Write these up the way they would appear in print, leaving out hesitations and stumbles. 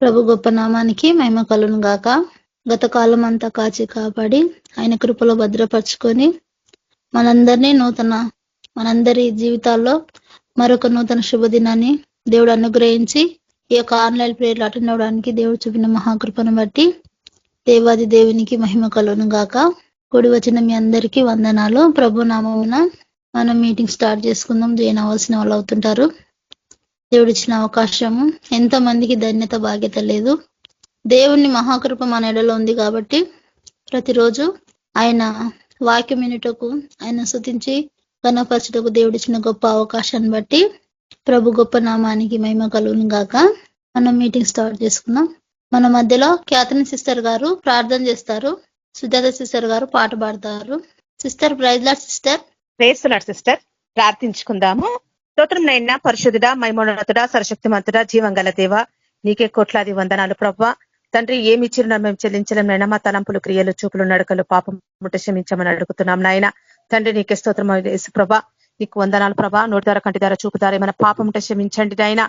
ప్రభు గొప్ప నామానికి మహిమ కలుగును గాక. గత కాలం అంతా కాచి కాపాడి ఆయన కృపలో భద్రపరుచుకొని మనందరి జీవితాల్లో మరొక నూతన శుభదినాన్ని దేవుడు అనుగ్రహించి ఈ యొక్క ఆన్లైన్ ప్రేయర్లు అటెండ్ అవడానికి దేవుడు చూపిన మహాకృపను బట్టి దేవాది దేవునికి మహిమ కలుగును గాక. కూడి వచ్చిన మీ అందరికీ వందనాలు. ప్రభు నామమున మనం మీటింగ్ స్టార్ట్ చేసుకుందాం. జాయిన్ అవ్వాల్సిన వాళ్ళు అవుతుంటారు. దేవుడిచ్చిన అవకాశము ఎంతమందికి ధన్యత బాధ్యత లేదు. దేవుని మహాకృప మన ఎడలో ఉంది కాబట్టి ప్రతిరోజు ఆయన వాక్యం వినుటకు, ఆయన స్తుతించి ఘనపరచుటకు దేవుడిచ్చిన గొప్ప అవకాశాన్ని బట్టి ప్రభు గొప్ప నామానికి మహిమ కలుగును గాక. మనం మీటింగ్ స్టార్ట్ చేసుకున్నాం. మన మధ్యలో క్యాథరిన్ సిస్టర్ గారు ప్రార్థన చేస్తారు. సుజాత సిస్టర్ గారు పాట పాడతారు. Sister praise lord sister. Praise lord sister. ప్రార్థించుకుందాము. స్తోత్రం నైనా పరిశుద్ధుడా, మహిమోన్నతుడా, సర్వశక్తిమంతుడా, జీవంగల దేవ, నీకే కోట్లాది వందనాలు ప్రభా. తండ్రి ఏమి ఇచ్చినా మేము చెల్లించలేం నైనా. మా తలంపులు, క్రియలు, చూపులు, నడకలు, పాపం ముట్ట క్షమించమని అడుగుతున్నాం నాయన. తండ్రి నీకే స్తోత్రం యేసు ప్రభా, నీకు వందనాలు ప్రభా. నోటి ధర, కంటి ధర, చూపు ధర ఏమైనా పాపం ఉంటే క్షమించండి నాయన.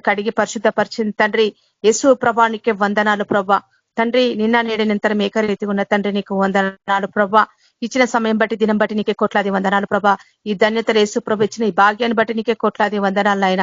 కడిగి పరిశుద్ధపరిచింది తండ్రి యేసు ప్రభా, నీకే వందనాలు ప్రభా. తండ్రి నిన్న నేడు నిరంతరం ఏకరీతి ఉన్న తండ్రి నీకు వందనాలు ప్రభా. ఇచ్చిన సమయం బట్టి, దినం బట్టి నీకే కోట్లాది వందనాలు ప్రభా. ఈ ధన్యత యేసు ప్రభు ఇచ్చిన ఈ భాగ్యాన్ని బట్టి నీకే కోట్లాది వందనాలు ఆయన.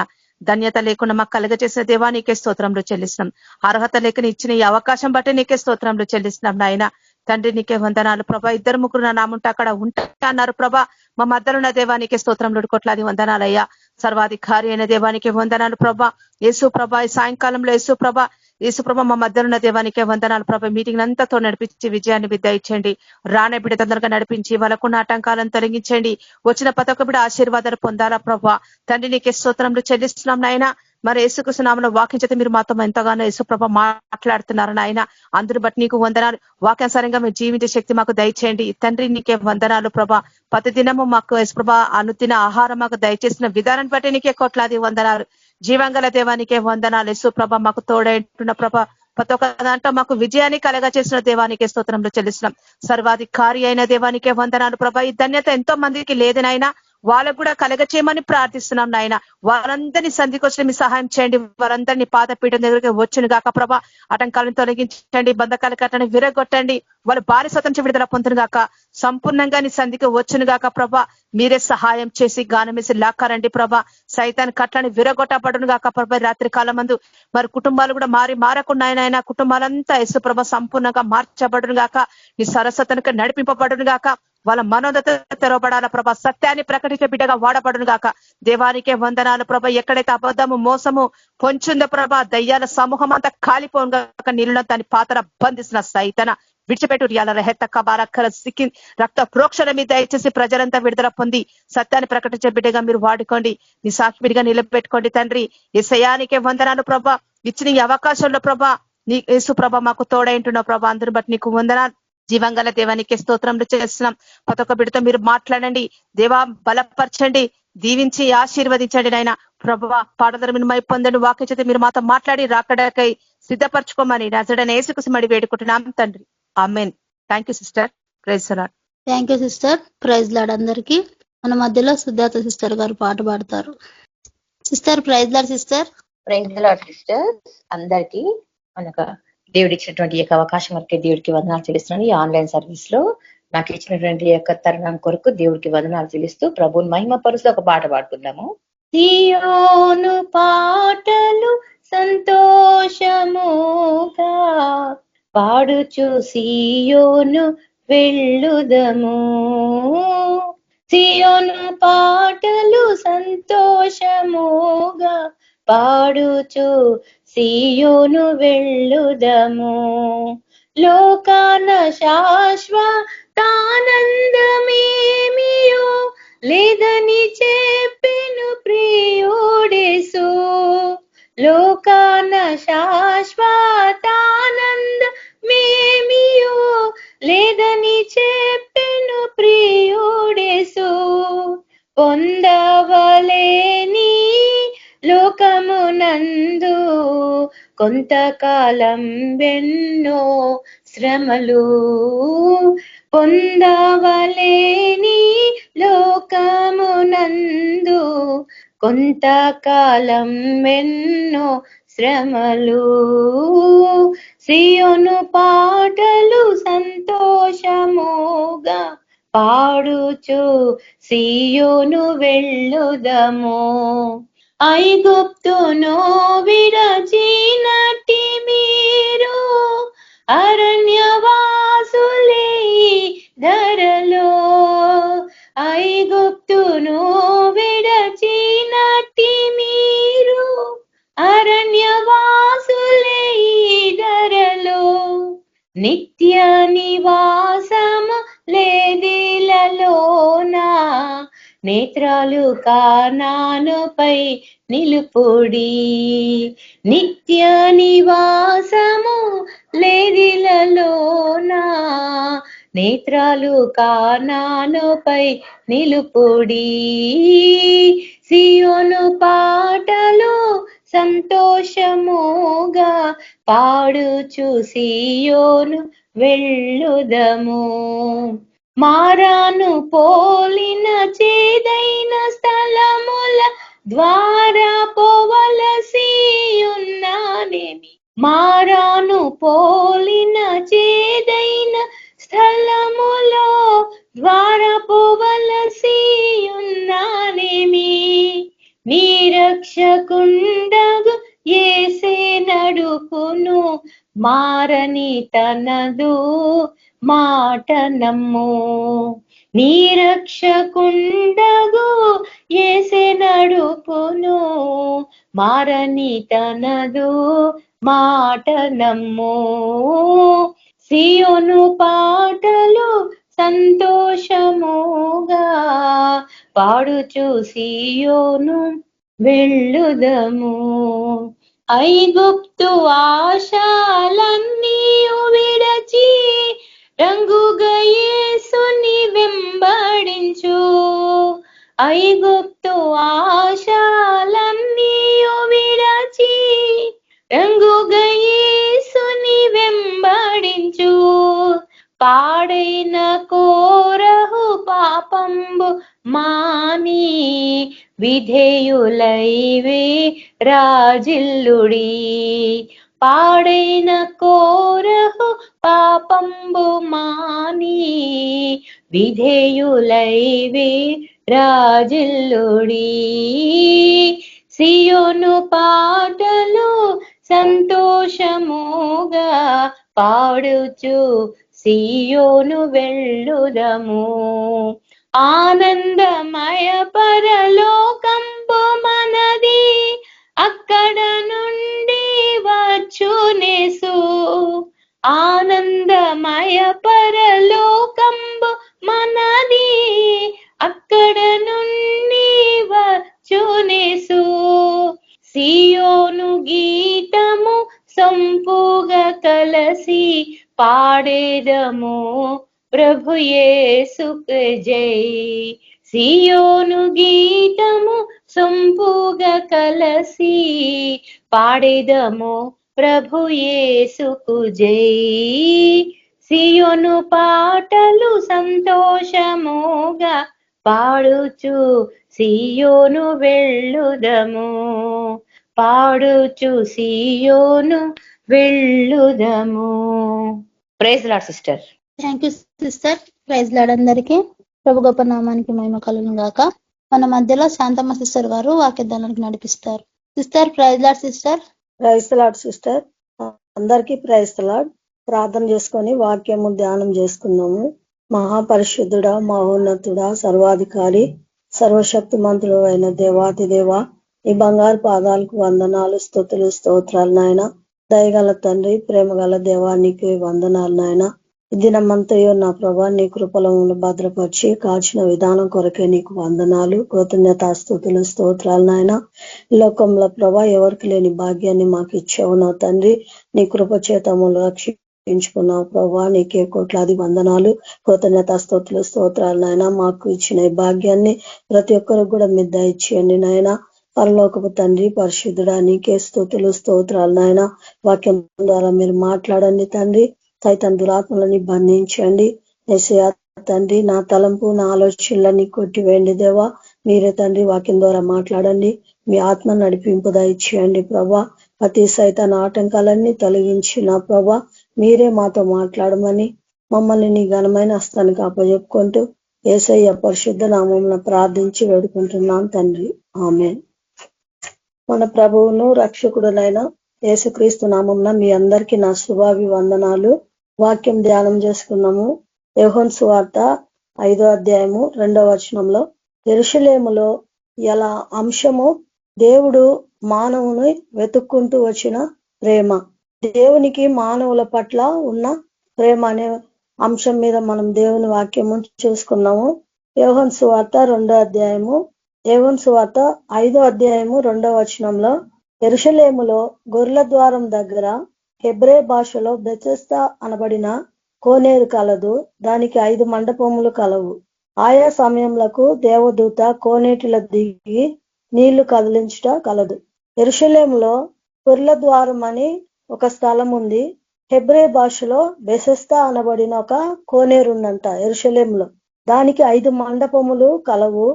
ధన్యత లేకుండా మాకు కలుగ చేసిన దేవా నీకే స్తోత్రంలో చెల్లిస్తున్నాం. అర్హత లేక ఇచ్చిన ఈ అవకాశం బట్టి నీకే స్తోత్రంలో చెల్లిస్తున్నాం నాయన. తండ్రి నీకే వందనాలు ప్రభా. 2-3 నా నాముంటే అక్కడ ఉంటా అన్నారు ప్రభా. మా మధ్యలో దేవానికి స్తోత్రంలో కోట్లాది వందనాలయ్యా. సర్వాధికారి అయిన దేవానికి వందనాలు ప్రభా. యేసు ప్రభా, ఈ సాయంకాలంలో యేసు ప్రభా మా మధ్యలో దేవానికే వందనాలు ప్రభా. మీటింగ్ అంతతో నడిపించి విజయాన్ని దయచేయండి. రానే బిడ్డ తొందరగా నడిపించి వాళ్ళకున్న ఆటంకాలను తొలగించండి. వచ్చిన ప్రతి ఒక్క బిడ్డ ఆశీర్వాదాలు పొందాలా ప్రభా. తండ్రి నీకే స్తోత్రంలో చెల్లిస్తున్నాం నాయన. మరి యేసుకృష్ణ నామములో వాక్యం చేత మీరు మాతో ఎంతగానో యేసు ప్రభ మాట్లాడుతున్నారు నాయన. అందరూ బట్టి నీకు వందనాలు. వాక్యానుసారంగా మీరు జీవించే శక్తి మాకు దయచేయండి తండ్రి. నీకే వందనాలు ప్రభా. ప్రతి దినము మాకు యేసు ప్రభ అనుదిన ఆహారం మాకు దయచేసిన విధానాన్ని బట్టి నీకే కోట్లాది వందనాలు. జీవంగల దేవానికే వందనాలు యేసు ప్రభ. మాకు తోడైంటున్న ప్రభ, ప్రతి ఒక్క దాంట్లో మాకు విజయాన్ని కలగ చేసిన దేవానికే స్తోత్రంలో చెల్లిస్తున్నాం. సర్వాధికారి అయిన దేవానికే వందనాలు ప్రభ. ఈ ధన్యత ఎంతో మందికి లేదనైనా వాళ్ళకు కూడా కలగచేయమని ప్రార్థిస్తున్నాం నాయన. వారందరినీ సంధికి వచ్చిన మీ సహాయం చేయండి. వారందరినీ పాదపీఠం దగ్గరికి వచ్చును గాక ప్రభా. ఆటంకాలను తొలగించండి, బంధకాల కట్టని విరగొట్టండి. వాళ్ళు భారీ స్వతంత్ర విడుదల పొందును గాక. సంపూర్ణంగా నీ సంధికి వచ్చును గాక ప్రభా. మీరే సహాయం చేసి గానమేసి లాక్కారండి ప్రభా. సైతాన్ కట్లని విరగొట్టబడును గాక ప్రభా. రాత్రి కాలం మందు మరి కుటుంబాలు కూడా మారకుండా ఆయన కుటుంబాలంతా యేసు ప్రభ సంపూర్ణంగా మార్చబడును గాక. నీ సరస్వతనికి నడిపింపబడును గాక. వాళ్ళ మనోదత తెరవబడాల ప్రభా. సత్యాన్ని ప్రకటించే బిడ్డగా వాడబడును గాక. దేవానికే వందనాలు ప్రభ. ఎక్కడైతే అబద్ధము, మోసము పొంచుందో ప్రభా, దయ్యాల సమూహం అంతా కాలిపోను గాక. నీళ్ళలో దాని పాత్ర బంధిస్తున్న సైతన విడిచిపెట్టు. హెత్త కబారక్కర సిక్కి రక్త ప్రోక్షణ మీద దయచేసి ప్రజలంతా విడుదల పొంది సత్యాన్ని ప్రకటించే బిడ్డగా మీరు వాడుకోండి. నీ సాక్షిగా నిలబెట్టుకోండి తండ్రి. ఈ శయానికే వందనాలు ప్రభా. ఇచ్చిన ఈ అవకాశంలో ప్రభా నీ యేసు ప్రభ మాకు తోడైంటున్నావు ప్రభా. అందరిని బట్టి నీకు వందనాలు. జీవంగల దేవానికి స్తోత్రంలో చేస్తున్నాం. ప్రతి ఒక్క బిడ్డతో మీరు మాట్లాడండి దేవా. బలపరచండి, దీవించి ఆశీర్వదించండి నాయన ప్రభువా. పాటధర మీరు మై పొందండి. వాక్య చేత మీరు మాతో మాట్లాడి రాకడకై సిద్ధపరచుకోమని నజడని యేసుకు మడి వేడుకుంటున్నాం తండ్రి. ఆమేన్. Thank you sister. Praise lord. Thank you sister. Praise lord అందరికీ. మన మధ్యలో సుజాత సిస్టర్ గారు పాట పాడతారు. Sister praise lord sister. Praise lord sister. అందరికీ మనకు దేవుడు ఇచ్చినటువంటి ఈ యొక్క అవకాశం వరకే దేవుడికి వందనాలు చెల్లిస్తున్నాను. ఈ ఆన్లైన్ సర్వీస్ లో నాకు ఇచ్చినటువంటి యొక్క తరుణం కొరకు దేవుడికి వందనాలు చెల్లిస్తూ ప్రభువుని మహిమ పరుస్తూ ఒక పాట పాడుకుందాము. సియోను పాటలు సంతోషముగా పాడుచు సియోను వెళ్ళుదము. సియోను పాటలు సంతోషముగా పాడుచు సియోను వెళ్ళుదము. లోకాన శాశ్వతానందమేమియో లేదని చెప్పెను ప్రియుడేసు. లోకాన శాశ్వతానందమేమియో లేదని చెప్పెను ప్రియుడేసు. పొందవలేని లోకమునందు కొంతకాలం వెన్నో శ్రమలు. పొందవలేని లోకమునందు కొంతకాలం వెన్నో శ్రమలు. సియోను పాటలు సంతోషముగా పాడుచు సియోను వెళ్ళుదము. ఐగుప్తును విడచినట్టి మీరు అరణ్యవాసులే ధరలో. ఐగుప్తును విడచినట్టి మీరు అరణ్యవాసులే ధరలో. నిత్య నివాసము లేదిలలోనా నేత్రాలు కానానుపై నిలుపుడి. నిత్య నివాసము లేదిలలోనా నేత్రాలు కానానుపై నిలుపుడి. సియోను పాటలు సంతోషముగా పాడుచు సియోను వెళ్ళుదము. మారాను పోలిన చేదైన స్థలముల ద్వారా పోవలసి ఉన్నానేమి. మారాను పోలిన చేదైన స్థలములో ద్వారా పోవలసి ఉన్నానేమి. నీరక్షకుండగు యేసే నడుపును మారని తనదు మాట నమ్ము. నీరక్షకుండగు యేసే నడుపును మారని తనదు మాట నమ్ము. సియోను పాటలు సంతోషముగా పాడుచు సియోను వెళ్ళుదము. ఐగుప్తు ఆశాలన్నీ విడచి రంగుగా యేసుని వెంబడించు. ఐగుప్తు ఆశాలన్నీ విడచి రంగుగా యేసుని వెంబడించు. పాడైన కోరహు పాపంబు మాని విధేయులైవే రాజిల్లుడి. పాడైన కోరహు పాపంబు మాని విధేయులైవే రాజిల్లుడి. సియోను పాటలు సంతోషముగా పాడుచు సియోను వెళ్ళుదము. ఆనందమయ పరలోకంబు మనది అక్కడ నుండి వచ్చునేసు. ఆనందమయ పరలోకంబు మనది అక్కడ నుండి వచ్చునేసు. సియోను గీతము సంపుగా కలసి పాడేదము ప్రభు యేసుకు జై. సియోను గీతము సంపుగా కలసి పాడేదము ప్రభు యేసుకు జై. సియోను పాటలు సంతోషముగా పాడుచు సియోను వెళ్ళుదము. పాడుచు సియోను వెళ్ళుదము. Praise lord sister. Thank you sister. Praise lord అందరికీ. ప్రభు గొప్ప నామానికి మహిమ కలుగును గాక. మన మధ్యలో శాంతమ్మ సిస్టర్ గారు వాక్యదానానికి నడిపిస్తారు. Sister praise lord sister. Praise lord sister. అందరికీ ప్రైజ్ లార్డ్. ప్రార్థన చేసుకొని వాక్యము ధ్యానం చేసుకుందాము. మహాపరిశుద్ధుడా, మహోన్నతుడా, సర్వాధికారి, సర్వశక్తి మంత్రుడు అయిన దేవాతి దేవ, ఈ బంగారు పాదాలకు వందనాలు, స్తుతులు, స్తోత్రాలు నాయన. దయగల తండ్రి, ప్రేమగల దేవానికి వందనాలు నాయన. ఈ దినమంతయో నా ప్రభా నీ కృపలను భద్రపరిచి కాచిన విధానం కొరకే నీకు వందనాలు, కృతజ్ఞతా స్తుతులు, స్తోత్రాలు నాయన. లోకంలో ప్రభా ఎవరికి లేని భాగ్యాన్ని మాకు ఇచ్చావు నా తండ్రి. నీ కృప చేతములు రక్షించుకున్నావు ప్రభా, నీకే కోట్లాది వందనాలు, కృతజ్ఞతా స్తుతులు, స్తోత్రాలు నాయన. మాకు ఇచ్చిన ఈ భాగ్యాన్ని ప్రతి ఒక్కరికి కూడా మీరు దయచేయండి నాయన. పరలోకపు తండ్రి, పరిశుద్ధుడా, నీకే స్తుతులు, స్తోత్రాలు నాయన. వాక్యం ద్వారా మీరు మాట్లాడండి తండ్రి. సైతాన్ దురాత్మలని బంధించండి యేసయ్యా తండ్రి. నా తలంపు, నా ఆలోచనలని కొట్టివేయండి దేవా. మీరే తండ్రి వాక్యం ద్వారా మాట్లాడండి. మీ ఆత్మ నడిపింపు దయచేయండి ప్రభా. ప్రతి సైతాన్ ఆటంకాలన్నీ తొలగించి నా ప్రభా మీరే మాతో మాట్లాడమని మమ్మల్ని నీ ఘనమైన హస్తానికి అప్పచెప్పుకుంటూ యేసయ్య పరిశుద్ధ నామమున ప్రార్థించి వేడుకుంటున్నాం తండ్రి. ఆమేన్. మన ప్రభువును రక్షకుడునైన యేసుక్రీస్తు నామమున మీ అందరికీ నా శుభాభివందనాలు. వాక్యం ధ్యానం చేసుకున్నాము. యోహాను సువార్త 5వ అధ్యాయము 2వ వచనంలో యెరూషలేములో ఎలా అంశము దేవుడు మానవుని వెతుక్కుంటూ వచ్చిన ప్రేమ, దేవునికి మానవుల పట్ల ఉన్న ప్రేమ అనే అంశం మీద మనం దేవుని వాక్యము చూసుకున్నాము. యోహాను సువార్త 2వ అధ్యాయము 5వ అధ్యాయము 2వ వచనంలో యెరూషలేములో గొర్రెల ద్వారం దగ్గర హెబ్రే భాషలో బెతెస్దా అనబడిన కోనేరు కలదు. దానికి 5 మండపములు కలవు. ఆయా సమయములకు దేవదూత కోనేటిలో దిగి నీళ్లు కదిలించుట కలదు. యెరూషలేములో గొర్రెల ద్వారం అని ఒక స్థలం ఉంది. హెబ్రే భాషలో బెతెస్దా అనబడిన ఒక కోనేరు ఉందంట యెరూషలేములో. దానికి 5 మండపములు కలవు.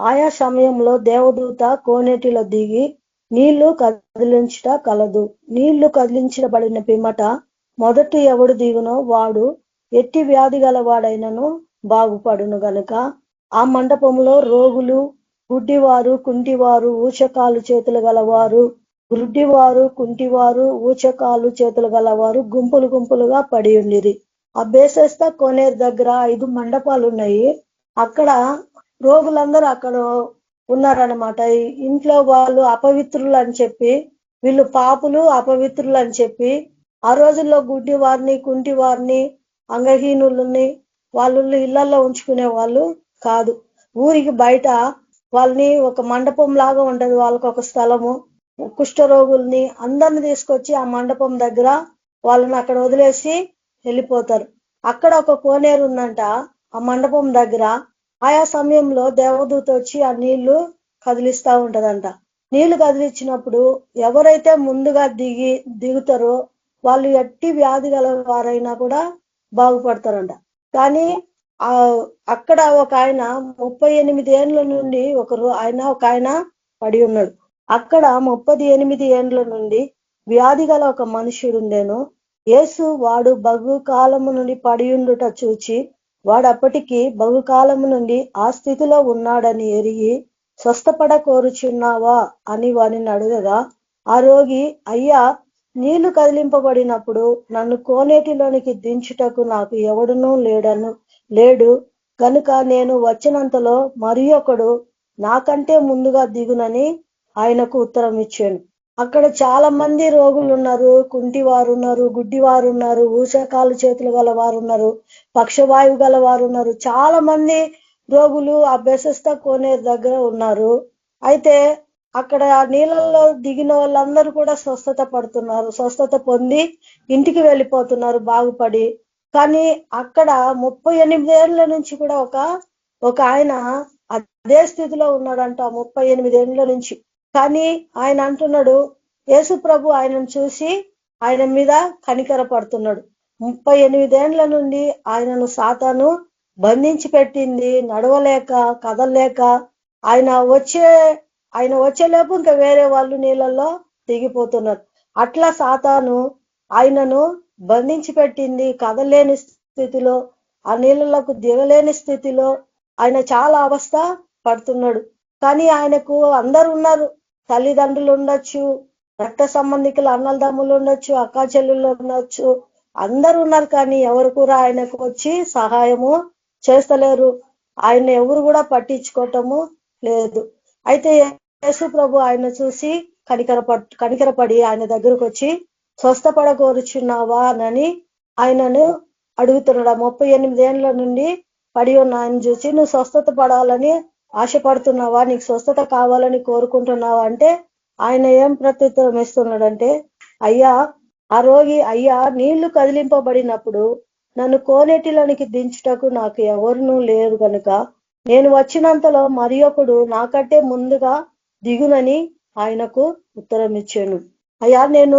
ఆయా సమయంలో దేవదూత కోనేటిలో దిగి నీళ్లు కదిలించుట కలదు. నీళ్లు కదిలించబడిన పిమ్మట మొదటి ఎవడు దిగునో వాడు ఎట్టి వ్యాధి గలవాడైనను బాగుపడును గనుక ఆ మండపంలో రోగులు, గుడ్డివారు, కుంటివారు, ఊచకాలు చేతులు గలవారు, గుడ్డివారు, కుంటివారు, ఊచకాలు చేతులు గలవారు గుంపులు గుంపులుగా పడి ఉండిరి. ఆ బెతెస్దా కోనేరు దగ్గర 5 మండపాలు ఉన్నాయి. అక్కడ రోగులందరూ అక్కడ ఉన్నారనమాట. ఇంట్లో వాళ్ళు అపవిత్రులు అని చెప్పి, వీళ్ళు పాపులు అపవిత్రులు అని చెప్పి ఆ రోజుల్లో గుడ్డి వారిని, కుంటి వారిని, అంగహీనులని వాళ్ళు ఇళ్లలో ఉంచుకునే వాళ్ళు కాదు. ఊరికి బయట వాళ్ళని ఒక మండపం లాగా ఉంటది, వాళ్ళకి ఒక స్థలము. కుష్ఠరోగుల్ని అందరిని తీసుకొచ్చి ఆ మండపం దగ్గర వాళ్ళని అక్కడ వదిలేసి వెళ్ళిపోతారు. అక్కడ ఒక కోనేరు ఉందంట ఆ మండపం దగ్గర. ఆయా సమయంలో దేవదూత వచ్చి ఆ నీళ్లు కదిలిస్తా ఉంటదంట. నీళ్లు కదిలిచ్చినప్పుడు ఎవరైతే ముందుగా దిగుతారో వాళ్ళు ఎట్టి వ్యాధి గల వారైనా కూడా బాగుపడతారంట. కానీ అక్కడ ఒక ఆయన 38 ఏండ్ల నుండి ఒక ఆయన పడి ఉన్నాడు. అక్కడ 38 ఏండ్ల నుండి వ్యాధి గల ఒక మనుషుడు ఉండేను. యేసు వాడు బహుకాలము నుండి పడి ఉండుట చూచి వాడు అప్పటికి బహుకాలము నుండి ఆ స్థితిలో ఉన్నాడని ఎరిగి స్వస్థపడ కోరుచున్నావా అని వాడిని అడగగా ఆ రోగి, అయ్యా నీళ్లు కదిలింపబడినప్పుడు నన్ను కోనేటిలోనికి దించుటకు నాకు ఎవడునూ లేడు కనుక నేను వచ్చినంతలో మరి ఒకడు నాకంటే ముందుగా దిగునని ఆయనకు ఉత్తరం ఇచ్చాను. అక్కడ చాలా మంది రోగులు ఉన్నారు, కుంటివారు ఉన్నారు, గుడ్డివారు ఉన్నారు, ఊచకాలు చేతులు గల వారు ఉన్నారు, పక్షవాయువు గల వారు ఉన్నారు. చాలా మంది రోగులు ఆ బెతెస్దా కోనేరు దగ్గర ఉన్నారు. అయితే అక్కడ నీళ్ళల్లో దిగిన వాళ్ళందరూ కూడా స్వస్థత పడుతున్నారు, స్వస్థత పొంది ఇంటికి వెళ్ళిపోతున్నారు బాగుపడి. కానీ అక్కడ 38 ఏళ్ల నుంచి కూడా ఒక ఆయన అదే స్థితిలో ఉన్నాడంట, 38 ఏళ్ల నుంచి. కానీ ఆయన అంటున్నాడు, యేసు ప్రభు ఆయనను చూసి ఆయన మీద కనికర పడుతున్నాడు. 38 ఏండ్ల నుండి ఆయనను సాతాను బంధించి పెట్టింది. నడవలేక, కదలలేక ఆయన వచ్చేలోపు ఇంకా వేరే వాళ్ళు నీళ్ళల్లో దిగిపోతున్నారు. అట్లా సాతాను ఆయనను బంధించి పెట్టింది. కదలేని స్థితిలో, ఆ నీళ్ళకు దిగలేని స్థితిలో ఆయన చాలా అవస్థ పడుతున్నాడు. కానీ ఆయనకు అందరు ఉన్నారు, తల్లిదండ్రులు ఉండొచ్చు, రక్త సంబంధికులు అన్నదమ్ములు ఉండొచ్చు, అక్కా చెల్లెళ్ళు ఉండొచ్చు, అందరు ఉన్నారు. కానీ ఎవరు కూడా ఆయనకు వచ్చి సహాయము చేస్తలేరు. ఆయన ఎవరు కూడా పట్టించుకోవటము లేదు. అయితే యేసు ప్రభు ఆయన చూసి కనికరపడి ఆయన దగ్గరకు వచ్చి స్వస్థపడ కోరుచున్నావా అని ఆయనను అడుగుతున్నాడు. 38 ఏండ్ల నుండి పడి ఉన్న ఆయన చూసి, నువ్వు స్వస్థత పడాలని ఆశపడుతున్నావా, నీకు స్వస్థత కావాలని కోరుకుంటున్నావా అంటే ఆయన ఏం ప్రత్యుత్తరం ఇస్తున్నాడంటే, అయ్యా ఆ రోగి, అయ్యా నీళ్లు కదిలింపబడినప్పుడు నన్ను కోనేటిలోనికి దించుటకు నాకు ఎవరునూ లేరు కనుక నేను వచ్చినంతలో మరి ఒకడు నాకంటే ముందుగా దిగునని ఆయనకు ఉత్తరం ఇచ్చాను. అయ్యా నేను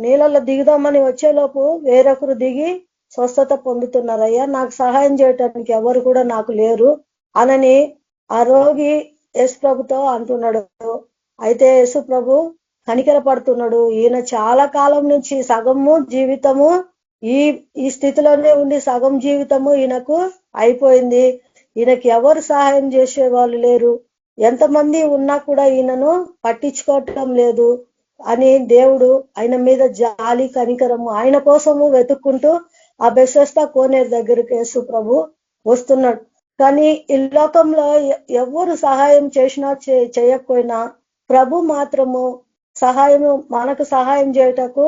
నీళ్ళల్లో దిగుదామని వచ్చేలోపు వేరొకరు దిగి స్వస్థత పొందుతున్నారు. అయ్యా నాకు సహాయం చేయటానికి ఎవరు కూడా నాకు లేరు అనని ఆ రోగి యేసు ప్రభుతో అంటున్నాడు. అయితే యేసు ప్రభు కనికర పడుతున్నాడు. ఈయన చాలా కాలం నుంచి సగము జీవితము ఈ స్థితిలోనే ఉండి సగం జీవితము ఈయనకు అయిపోయింది. ఈయనకి ఎవరు సహాయం చేసే వాళ్ళు లేరు, ఎంతమంది ఉన్నా కూడా ఈయనను పట్టించుకోవటం లేదు అని దేవుడు ఆయన మీద జాలి కనికరము ఆయన కోసము వెతుక్కుంటూ ఆ బెతెస్దా కోనేరు దగ్గరికి యేసు ప్రభు వస్తున్నాడు. కానీ ఈ లోకంలో ఎవరు సహాయం చేసినా చేయకపోయినా ప్రభు మాత్రము మనకు సహాయం చేయటకు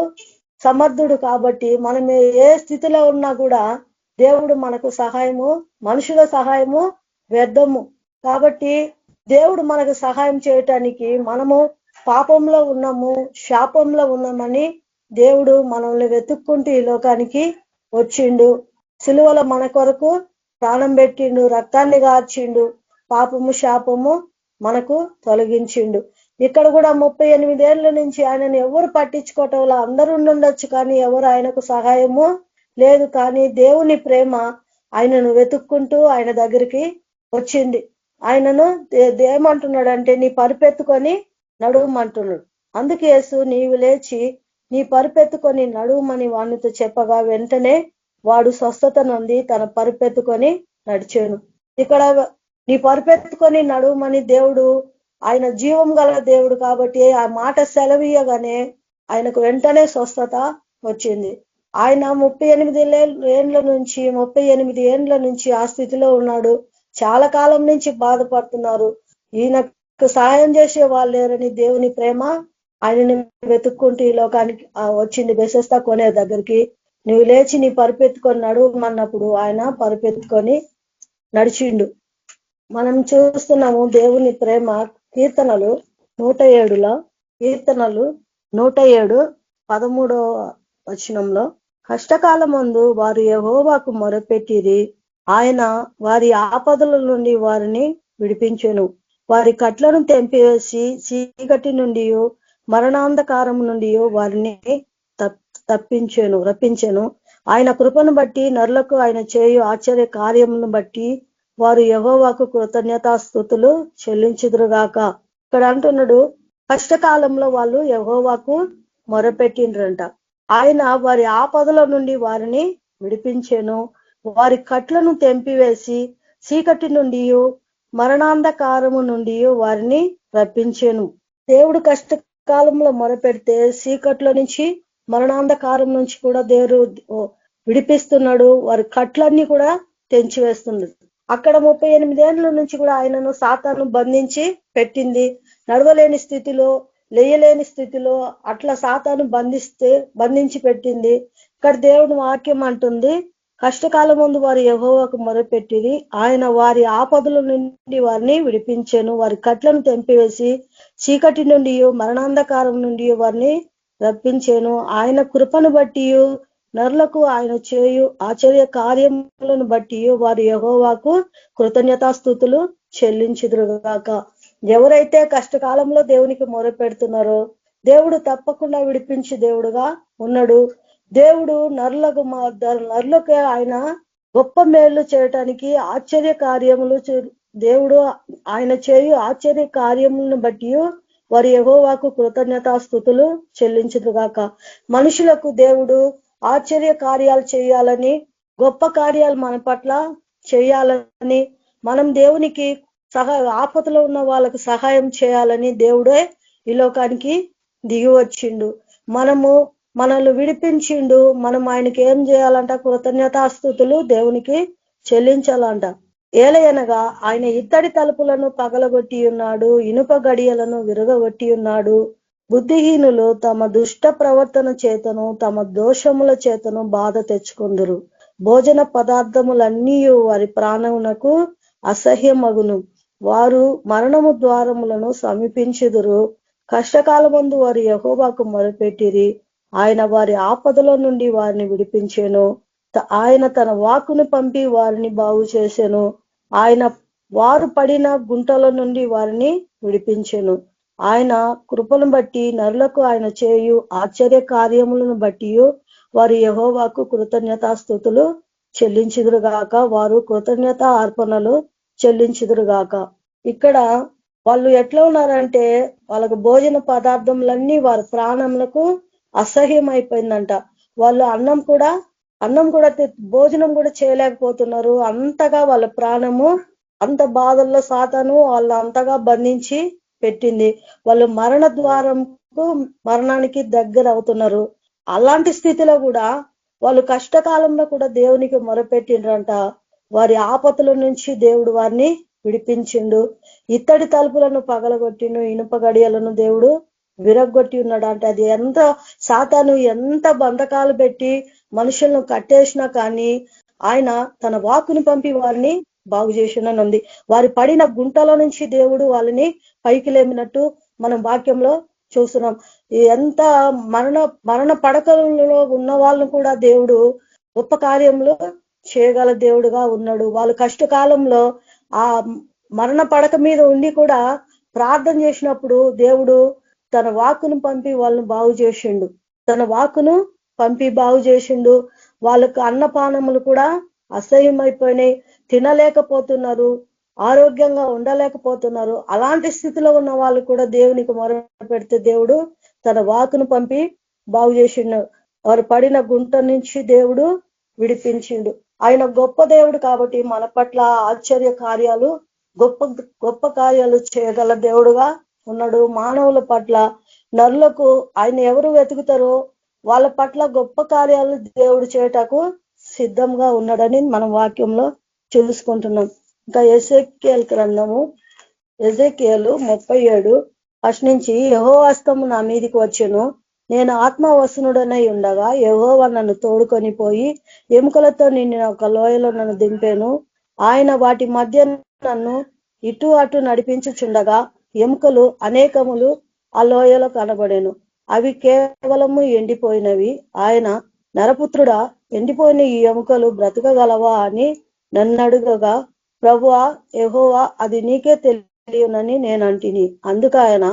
సమర్థుడు. కాబట్టి మనం ఏ స్థితిలో ఉన్నా కూడా దేవుడు మనకు సహాయము, మనుషుల సహాయము వ్యర్థము. కాబట్టి దేవుడు మనకు సహాయం చేయటానికి మనము పాపంలో ఉన్నాము, శాపంలో ఉన్నామని దేవుడు మనల్ని వెతుక్కుంటూ ఈ లోకానికి వచ్చిండు. సిలువలో మన కొరకు ప్రాణం పెట్టిండు, రక్తాన్ని గార్చిండు, పాపము శాపము మనకు తొలగించిండు. ఇక్కడ కూడా 38 ఏళ్ల నుంచి ఆయనను ఎవరు పట్టించుకోవటంలో అందరూ ఉండొచ్చు, కానీ ఎవరు ఆయనకు సహాయము లేదు. కానీ దేవుని ప్రేమ ఆయనను వెతుక్కుంటూ ఆయన దగ్గరికి వచ్చింది. ఆయనను ఏమంటున్నాడంటే నీ పరుపెత్తుకొని నడువమంటున్నాడు. అందుకే యేసు నీవు లేచి నీ పరుపెత్తుకొని నడువమని వానితో చెప్పగా వెంటనే వాడు స్వస్థత నొంది తన పరుపెత్తుకొని నడిచాను. ఇక్కడ నీ పరుపెత్తుకొని నడువమని దేవుడు ఆయన జీవం గల దేవుడు కాబట్టి ఆ మాట సెలవీయగానే ఆయనకు వెంటనే స్వస్థత వచ్చింది. ఆయన 38 ఏండ్ల నుంచి ఆ స్థితిలో ఉన్నాడు. చాలా కాలం నుంచి బాధపడుతున్నారు. ఈయనకు సహాయం చేసే వాళ్ళు లేరని దేవుని ప్రేమ ఆయనని వెతుక్కుంటూ ఈ లోకానికి వచ్చింది. బెతెస్దా కోనేరు దగ్గరికి నువ్వు లేచి నీ పరుపెత్తుకొని నడువమన్నప్పుడు ఆయన పరుపెత్తుకొని నడిచిండు. మనం చూస్తున్నాము దేవుని ప్రేమ. కీర్తనలు 107:13 కష్టకాలమందు వారు యెహోవాకు మొరపెట్టిరి, ఆయన వారి ఆపదల నుండి వారిని విడిపించెను. వారి కట్లను తెంపివేసి చీకటి నుండి మరణాంధకారం నుండి వారిని రప్పించెను. ఆయన కృపను బట్టి నరులకు ఆయన చేయు ఆశ్చర్య కార్యములను బట్టి వారు యెహోవాకు కృతజ్ఞతాస్తుతులు చెల్లించుదురుగాక. ఇక్కడ అంటున్నాడు కష్టకాలంలో వాళ్ళు యెహోవాకు మొరపెట్టిండ్రంట. ఆయన వారి ఆపదల నుండి వారిని విడిపించెను. వారి కట్లను తెంపివేసి చీకటి నుండి మరణాంధకారము నుండి వారిని రప్పించెను. దేవుడు కష్టకాలంలో మొరపెడితే చీకట్లో నుంచి మరణాంధకారం నుంచి కూడా దేవుడు విడిపిస్తున్నాడు. వారి కట్లన్నీ కూడా తెంచివేస్తున్నాడు. అక్కడ 38 ఏళ్ల నుంచి కూడా ఆయనను సాతాను బంధించి పెట్టింది. నడవలేని స్థితిలో, లేయలేని స్థితిలో అట్లా సాతాను బంధించి పెట్టింది. ఇక్కడ దేవుని వాక్యం అంటుంది కష్టకాలం ముందు వారు యెహోవాకు మొరపెట్టిరి, ఆయన వారి ఆపదల నుండి వారిని విడిపించెను. వారి కట్లను తెంపివేసి చీకటి నుండి మరణాంధకారం నుండి వారిని రప్పించెను. ఆయన కృపను బట్టి నరులకు ఆయన చేయు ఆశ్చర్య కార్యములను బట్టి వారు యెహోవాకు కృతజ్ఞతాస్తుతులు చెల్లించుదురుగాక. ఎవరైతే కష్టకాలంలో దేవునికి మొర పెడుతున్నారో దేవుడు తప్పకుండా విడిపించి దేవుడుగా ఉన్నాడు. దేవుడు నరులకు ఆయన గొప్ప మేలు చేయటానికి ఆశ్చర్య కార్యములు దేవుడు ఆయన చేయు ఆశ్చర్య కార్యములను బట్టి వారి యెహోవాకు కృతజ్ఞతాస్తుతులు చెల్లించుదురుగాక. మనుషులకు దేవుడు ఆశ్చర్య కార్యాలు చేయాలని, గొప్ప కార్యాలు మన పట్ల చేయాలని, మనం దేవునికి ఆపదలో ఉన్న వాళ్ళకు సహాయం చేయాలని దేవుడే ఈ లోకానికి దిగి వచ్చిండు. మనల్ని విడిపించిండు. మనం ఆయనకి ఏం చేయాలంట? కృతజ్ఞతాస్తుతులు దేవునికి చెల్లించాలంట. ఏలయనగా ఆయన ఇత్తడి తలుపులను పగలగొట్టి ఉన్నాడు, ఇనుప గడియలను విరగొట్టి ఉన్నాడు. బుద్ధిహీనులు తమ దుష్ట ప్రవర్తన చేతను తమ దోషముల చేతను బాధ తెచ్చుకుందురు. భోజన పదార్థములన్నీ వారి ప్రాణమునకు అసహ్యమగును. వారు మరణము ద్వారములను సమీపించుదురు. కష్టకాలమందు వారు యెహోవాకు మొరపెట్టిరి, ఆయన వారి ఆపదల నుండి వారిని విడిపించెను. ఆయన తన వాక్కును పంపి వారిని బాగు చేసెను. ఆయన వారు పడిన గుంటల నుండి వారిని విడిపించెను. ఆయన కృపను బట్టి నరులకు ఆయన చేయు ఆశ్చర్య కార్యములను బట్టి వారు యెహోవాకు కృతజ్ఞతాస్తుతులు చెల్లించుదురుగాక. వారు కృతజ్ఞత అర్పణలు చెల్లించుదురుగాక. ఇక్కడ వాళ్ళు ఎట్లా ఉన్నారంటే వాళ్ళకు భోజన పదార్థములన్నీ వారి ప్రాణములకు అసహ్యం అయిపోయిందంట. వాళ్ళు అన్నం కూడా భోజనం కూడా చేయలేకపోతున్నారు. అంతగా వాళ్ళ ప్రాణము అంత బాధల్లో సాతాను వాళ్ళు అంతగా బంధించి పెట్టింది. వాళ్ళు మరణ ద్వారంకు మరణానికి దగ్గర అవుతున్నారు. అలాంటి స్థితిలో కూడా వాళ్ళు కష్టకాలంలో కూడా దేవునికి మొరపెట్టిండ్రంట. వారి ఆపతుల నుంచి దేవుడు వారిని విడిపించిండు. ఇత్తడి తలుపులను పగలగొట్టిండు, ఇనుప గడియలను దేవుడు విరగొట్టి ఉన్నాడు. అంటే అది ఎంత సాతాను ఎంత బంధకాలు పెట్టి మనుషులను కట్టేసినా కానీ ఆయన తన వాక్కుని పంపి వారిని బాగు చేసిననుంది. వారి పడిన గుంటల నుంచి దేవుడు వాళ్ళని పైకి లేమినట్టు మనం వాక్యంలో చూస్తున్నాం. ఎంత మరణ పడకలలో ఉన్న వాళ్ళను కూడా దేవుడు గొప్ప కార్యంలో చేయగల దేవుడుగా ఉన్నాడు. వాళ్ళు కష్టకాలంలో ఆ మరణ పడక మీద ఉండి కూడా ప్రార్థన చేసినప్పుడు దేవుడు తన వాక్కును పంపి వాళ్ళని బాగు చేసిండు. తన వాక్కును పంపి బాగు చేసిండు. వాళ్ళకు అన్నపానములు కూడా అసహ్యమైపోయినాయి, తినలేకపోతున్నారు, ఆరోగ్యంగా ఉండలేకపోతున్నారు. అలాంటి స్థితిలో ఉన్న వాళ్ళు కూడా దేవునికి మొర పెడితే దేవుడు తన వాక్కును పంపి బాగు చేసిండు. వారు పడిన గుంట నుంచి దేవుడు విడిపించిండు. ఆయన గొప్ప దేవుడు కాబట్టి మన పట్ల ఆశ్చర్య కార్యాలు గొప్ప కార్యాలు చేయగల దేవుడుగా ఉన్నాడు. మానవుల పట్ల నరులకు ఆయన ఎవరు వెతుకుతారో వాళ్ళ పట్ల గొప్ప కార్యాలు దేవుడు చేయటకు సిద్ధంగా ఉన్నాడని మనం వాక్యంలో చూసుకుంటున్నాం. ఇంకా ఎజెకియలు గ్రంథము ఎజెకియలు 37 ఫస్ట్ నుంచి యెహోవా హస్తము నా మీదికి వచ్చెను, నేను ఆత్మవసనుడనై ఉండగా యెహోవా నన్ను తోడుకొని పోయి ఎముకలతో నిండిన ఒక లోయలో నన్ను దింపాను. ఆయన వాటి మధ్య నన్ను ఇటు అటు నడిపించుచుండగా ఎముకలు అనేకములు ఆ లోయలో కనబడేను. అవి కేవలము ఎండిపోయినవి. ఆయన నరపుత్రుడా, ఎండిపోయిన ఈ ఎముకలు బ్రతకగలవా అని నన్ను అడుగగా, ప్రభువా యెహోవా అది నీకే తెలియనని నేను అంటిని. అందుకు ఆయన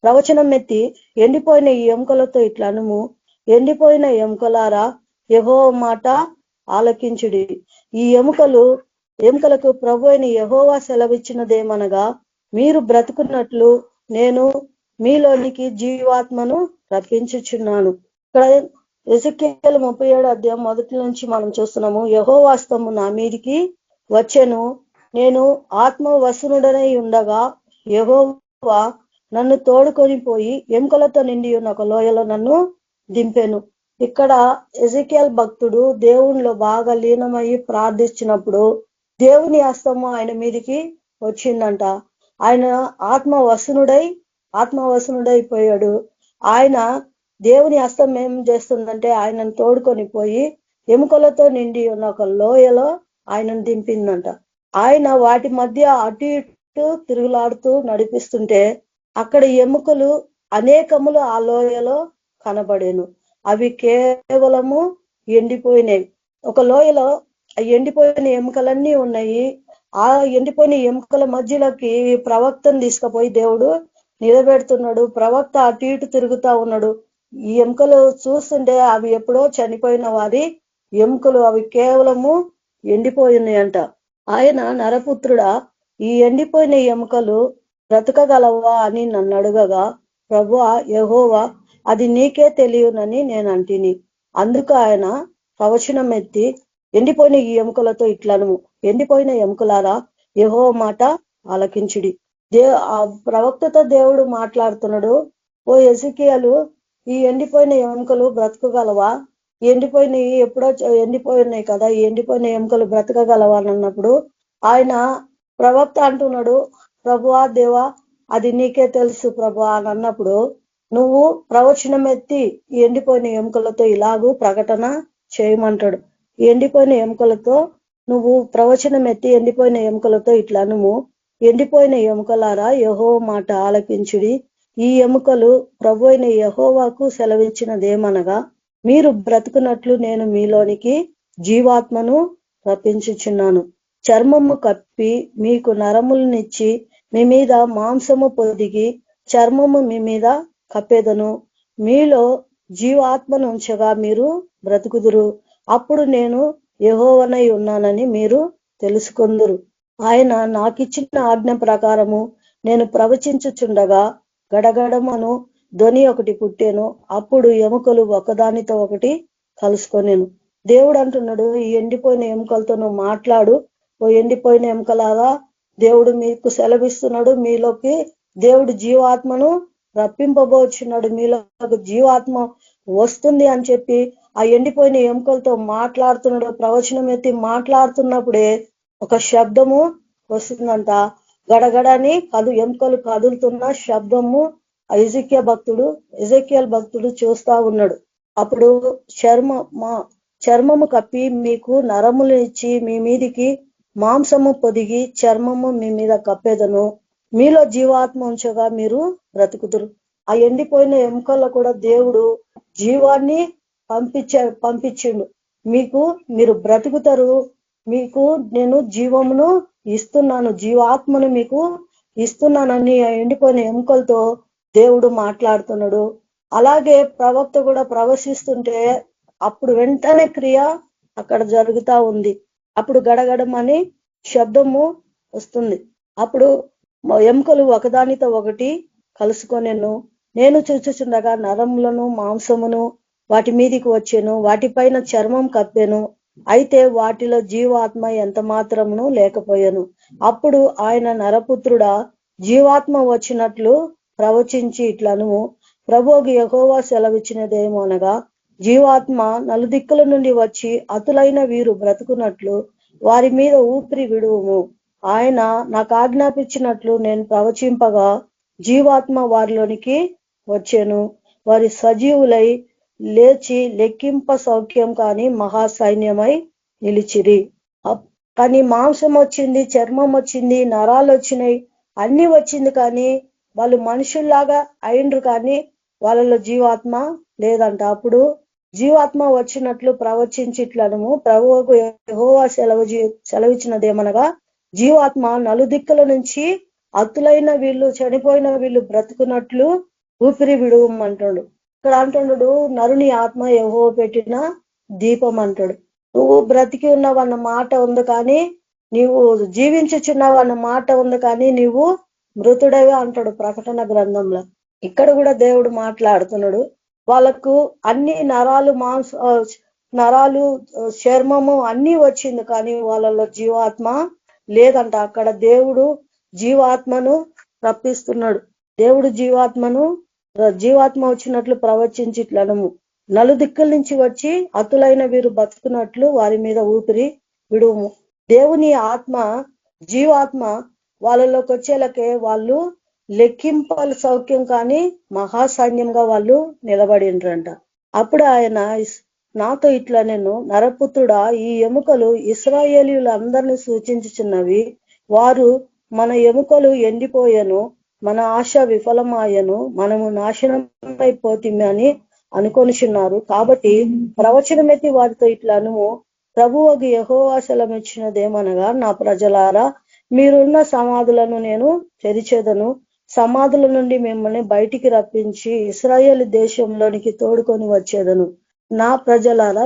ప్రవచనం ఎత్తి, ఎండిపోయిన ఈ ఎముకలతో ఇట్లనుము, ఎండిపోయిన ఎముకలారా యెహోవా మాట ఆలకించుడి. ఈ ఎముకలకు ప్రభు అయిన యెహోవా సెలవిచ్చినదేమనగా, మీరు బ్రతుకున్నట్లు నేను మీలోనికి జీవాత్మను రప్పించుచున్నాను. ఇక్కడ ఎజెకియలు 37 అధ్యాయం మొదటి నుంచి మనం చూస్తున్నాము. యెహోవా హస్తము నా మీదికి వచ్చెను, నేను ఆత్మవసనుడనై ఉండగా యెహోవా నన్ను తోడుకొని పోయి ఎముకలతో నిండి ఉన్న ఒక లోయలో నన్ను దింపెను. ఇక్కడ ఎజెకియల్ భక్తుడు దేవునిలో బాగా లీనమయ్యి ప్రార్థించినప్పుడు దేవుని హస్తము ఆయన మీదికి వచ్చిందంట. ఆయన ఆత్మవసనుడైపోయాడు. ఆయన దేవుని హస్తం ఏం చేస్తుందంటే ఆయనను తోడుకొని పోయి ఎముకలతో నిండి ఉన్న ఒక లోయలో ఆయనను దింపిందంట. ఆయన వాటి మధ్య అటు ఇటు తిరుగులాడుతూ నడిపిస్తుంటే అక్కడ ఎముకలు అనేకములు ఆ లోయలో కనబడేను. అవి కేవలము ఎండిపోయినాయి. ఒక లోయలో ఎండిపోయిన ఎముకలన్నీ ఉన్నాయి. ఆ ఎండిపోయిన ఎముకల మధ్యలోకి ప్రవక్తను తీసుకుపోయి దేవుడు నిలబెడుతున్నాడు. ప్రవక్త అటు ఇటు తిరుగుతా ఉన్నాడు. ఈ ఎముకలు చూస్తుంటే అవి ఎప్పుడో చనిపోయిన వారి ఎముకలు, అవి కేవలము ఎండిపోయినాయంట. ఆయన నరపుత్రుడా, ఈ ఎండిపోయిన ఎముకలు బ్రతకగలవా అని నన్ను అడుగగా, ప్రభువా యెహోవా అది నీకే తెలియనని నేను అంటిని. అందుకు ఆయన ప్రవచనం ఎత్తి, ఎండిపోయిన ఈ ఎముకలతో ఇట్లను, ఎండిపోయిన ఎముకలారా యెహోవా మాట ఆలకించుడి. ఆ ప్రవక్తతో దేవుడు మాట్లాడుతున్నాడు. ఓ ఎజెకియలు, ఈ ఎండిపోయిన ఎముకలు బ్రతకగలవా? ఎండిపోయినవి ఎప్పుడో ఎండిపోయినాయి కదా, ఈ ఎండిపోయిన ఎముకలు బ్రతకగలవా అన్నప్పుడు ఆయన ప్రవక్త అంటున్నాడు, ప్రభువా దేవా అది నీకే తెలుసు ప్రభువా అని అన్నప్పుడు, నువ్వు ప్రవచనం ఎత్తి ఎండిపోయిన ఎముకలతో ఇలాగూ ప్రకటన చేయమంటాడు. ఎండిపోయిన ఎముకలతో నువ్వు ప్రవచనం ఎత్తి ఎండిపోయిన ఎముకలతో ఇట్లనుము, ఎండిపోయిన ఎముకలారా యెహోవా మాట ఆలకించుడి. ఈ ఎముకలు ప్రభు అయిన యెహోవాకు సెలవిచ్చినదేమనగా, మీరు బ్రతుకున్నట్లు నేను మీలోనికి జీవాత్మను రప్పించుచున్నాను. చర్మము కప్పి మీకు నరములనిచ్చి మీ మీద మాంసము పొదిగి చర్మము మీ మీద కప్పేదను. మీలో జీవాత్మను ఉంచగా మీరు బ్రతుకుదురు. అప్పుడు నేను యెహోవానై ఉన్నానని మీరు తెలుసుకొందురు. ఆయన నాకిచ్చిన ఆజ్ఞ ప్రకారము నేను ప్రవచించుచుండగా గడగడమను ధ్వని ఒకటి పుట్టెను. అప్పుడు ఎముకలు ఒకదానితో ఒకటి కలుసుకొనేను. దేవుడు అంటున్నాడు, ఈ ఎండిపోయిన ఎముకలతో నువ్వు మాట్లాడు. ఓ ఎండిపోయిన ఎముకలాగా దేవుడు మీకు సెలవిస్తున్నాడు. మీలోకి దేవుడు జీవాత్మను రప్పింపబోచున్నాడు, మీలో జీవాత్మ వస్తుంది అని చెప్పి ఆ ఎండిపోయిన ఎముకలతో మాట్లాడుతున్నాడు. ప్రవచనం ఎత్తి మాట్లాడుతున్నప్పుడే ఒక శబ్దము వస్తుందంట. గడగడని ఎముకలు కదులుతున్న శబ్దము ఎజెకియల్ భక్తుడు చూస్తా ఉన్నాడు. అప్పుడు చర్మము కప్పి మీకు నరములు ఇచ్చి మీ మీదికి మాంసము పొదిగి చర్మము మీ మీద కప్పేదను, మీలో జీవాత్మ ఉంచగా మీరు బ్రతుకుదురు. ఆ ఎండిపోయిన ఎముకల్లో కూడా దేవుడు జీవాన్ని పంపించిండు. మీరు బ్రతుకుతారు, మీకు నేను జీవమును ఇస్తున్నాను, జీవాత్మను మీకు ఇస్తున్నానని ఎండిపోయిన ఎముకలతో దేవుడు మాట్లాడుతున్నాడు. అలాగే ప్రవక్త కూడా ప్రవశిస్తుంటే అప్పుడు వెంటనే క్రియ అక్కడ జరుగుతా ఉంది. అప్పుడు గడగడమని శబ్దము వస్తుంది. అప్పుడు ఎముకలు ఒకదానితో ఒకటి కలుసుకొనేను. నేను చూచుచుండగా నరములను మాంసమును వాటి మీదికి వచ్చాను, వాటిపైన చర్మం కప్పాను, అయితే వాటిలో జీవాత్మ ఎంత మాత్రమును లేకపోయాను. అప్పుడు ఆయన నరపుత్రుడా, జీవాత్మ వచ్చినట్లు ప్రవచించి ఇట్లను, ప్రభువుకు యెహోవా సెలవిచ్చినదేమో అనగా, జీవాత్మ నలుదిక్కుల నుండి వచ్చి అతులైన వీరు బ్రతుకున్నట్లు వారి మీద ఊపిరి విడువుము. ఆయన నాకు ఆజ్ఞాపించినట్లు నేను ప్రవచింపగా జీవాత్మ వారిలోనికి వచ్చాను. వారి సజీవులై లేచి లెక్కింప సౌఖ్యం కాని మహాసైన్యమై నిలిచిరి. కానీ మాంసం వచ్చింది, చర్మం వచ్చింది, నరాలు వచ్చినాయి, అన్ని వచ్చింది, కానీ వాళ్ళు మనుషుల్లాగా అయినరు, కానీ వాళ్ళలో జీవాత్మ లేదంట. అప్పుడు జీవాత్మ వచ్చినట్లు ప్రవచించిట్లను ప్రభువుకు యెహోవా సెలవిచ్చినదేమనగా, జీవాత్మ నలుదిక్కుల నుంచి అతులైన వీళ్ళు చనిపోయిన వీళ్ళు బ్రతుకున్నట్లు ఊపిరి విడువమంటాడు. ఇక్కడ అంటున్నాడు, నరుని ఆత్మ యెహోవా పెట్టిన దీపం అంటాడు. నువ్వు బ్రతికి ఉన్నావన్న మాట ఉంది, కానీ నీవు జీవించుచున్నావన్న మాట ఉంది, కానీ నీవు మృతుడవే అంటాడు ప్రకటన గ్రంథంలో. ఇక్కడ కూడా దేవుడు మాట్లాడుతున్నాడు. వాళ్ళకు అన్ని నరాలు చర్మము అన్ని వచ్చింది, కానీ వాళ్ళలో జీవాత్మ లేదంట. అక్కడ దేవుడు జీవాత్మను రప్పిస్తున్నాడు. దేవుడు జీవాత్మ వచ్చినట్లు ప్రవచించిట్లను, నలుదిక్కుల నుంచి వచ్చి అతులైన వీరు బతుకున్నట్లు వారి మీద ఊపిరి విడుము. దేవుని ఆత్మ జీవాత్మ వాళ్ళలోకి వచ్చేలకే వాళ్ళు లెక్కింపాల సౌఖ్యం కానీ మహాసైన్యంగా వాళ్ళు నిలబడిండ్రంట. అప్పుడు ఆయన నాతో ఇట్లా, నేను నరపుత్రుడా, ఈ ఎముకలు ఇశ్రాయేలీయులందరినీ సూచించుచున్నవి. వారు మన ఎముకలు ఎండిపోయాను, మన ఆశ విఫలమాయను, మనము నాశనమైపోతిమి అని అనుకొనిచున్నారు. కాబట్టి ప్రవచనమెత్తి వారితో ఇట్లను, ప్రభువుకు యెహోవా సెలవిచ్చినదేమనగా, నా ప్రజలారా, మీరున్న సమాధులను నేను తెరిచేదను, సమాధుల నుండి మిమ్మల్ని బయటికి రప్పించి ఇశ్రాయేలు దేశంలోనికి తోడుకొని వచ్చేదను. నా ప్రజలారా,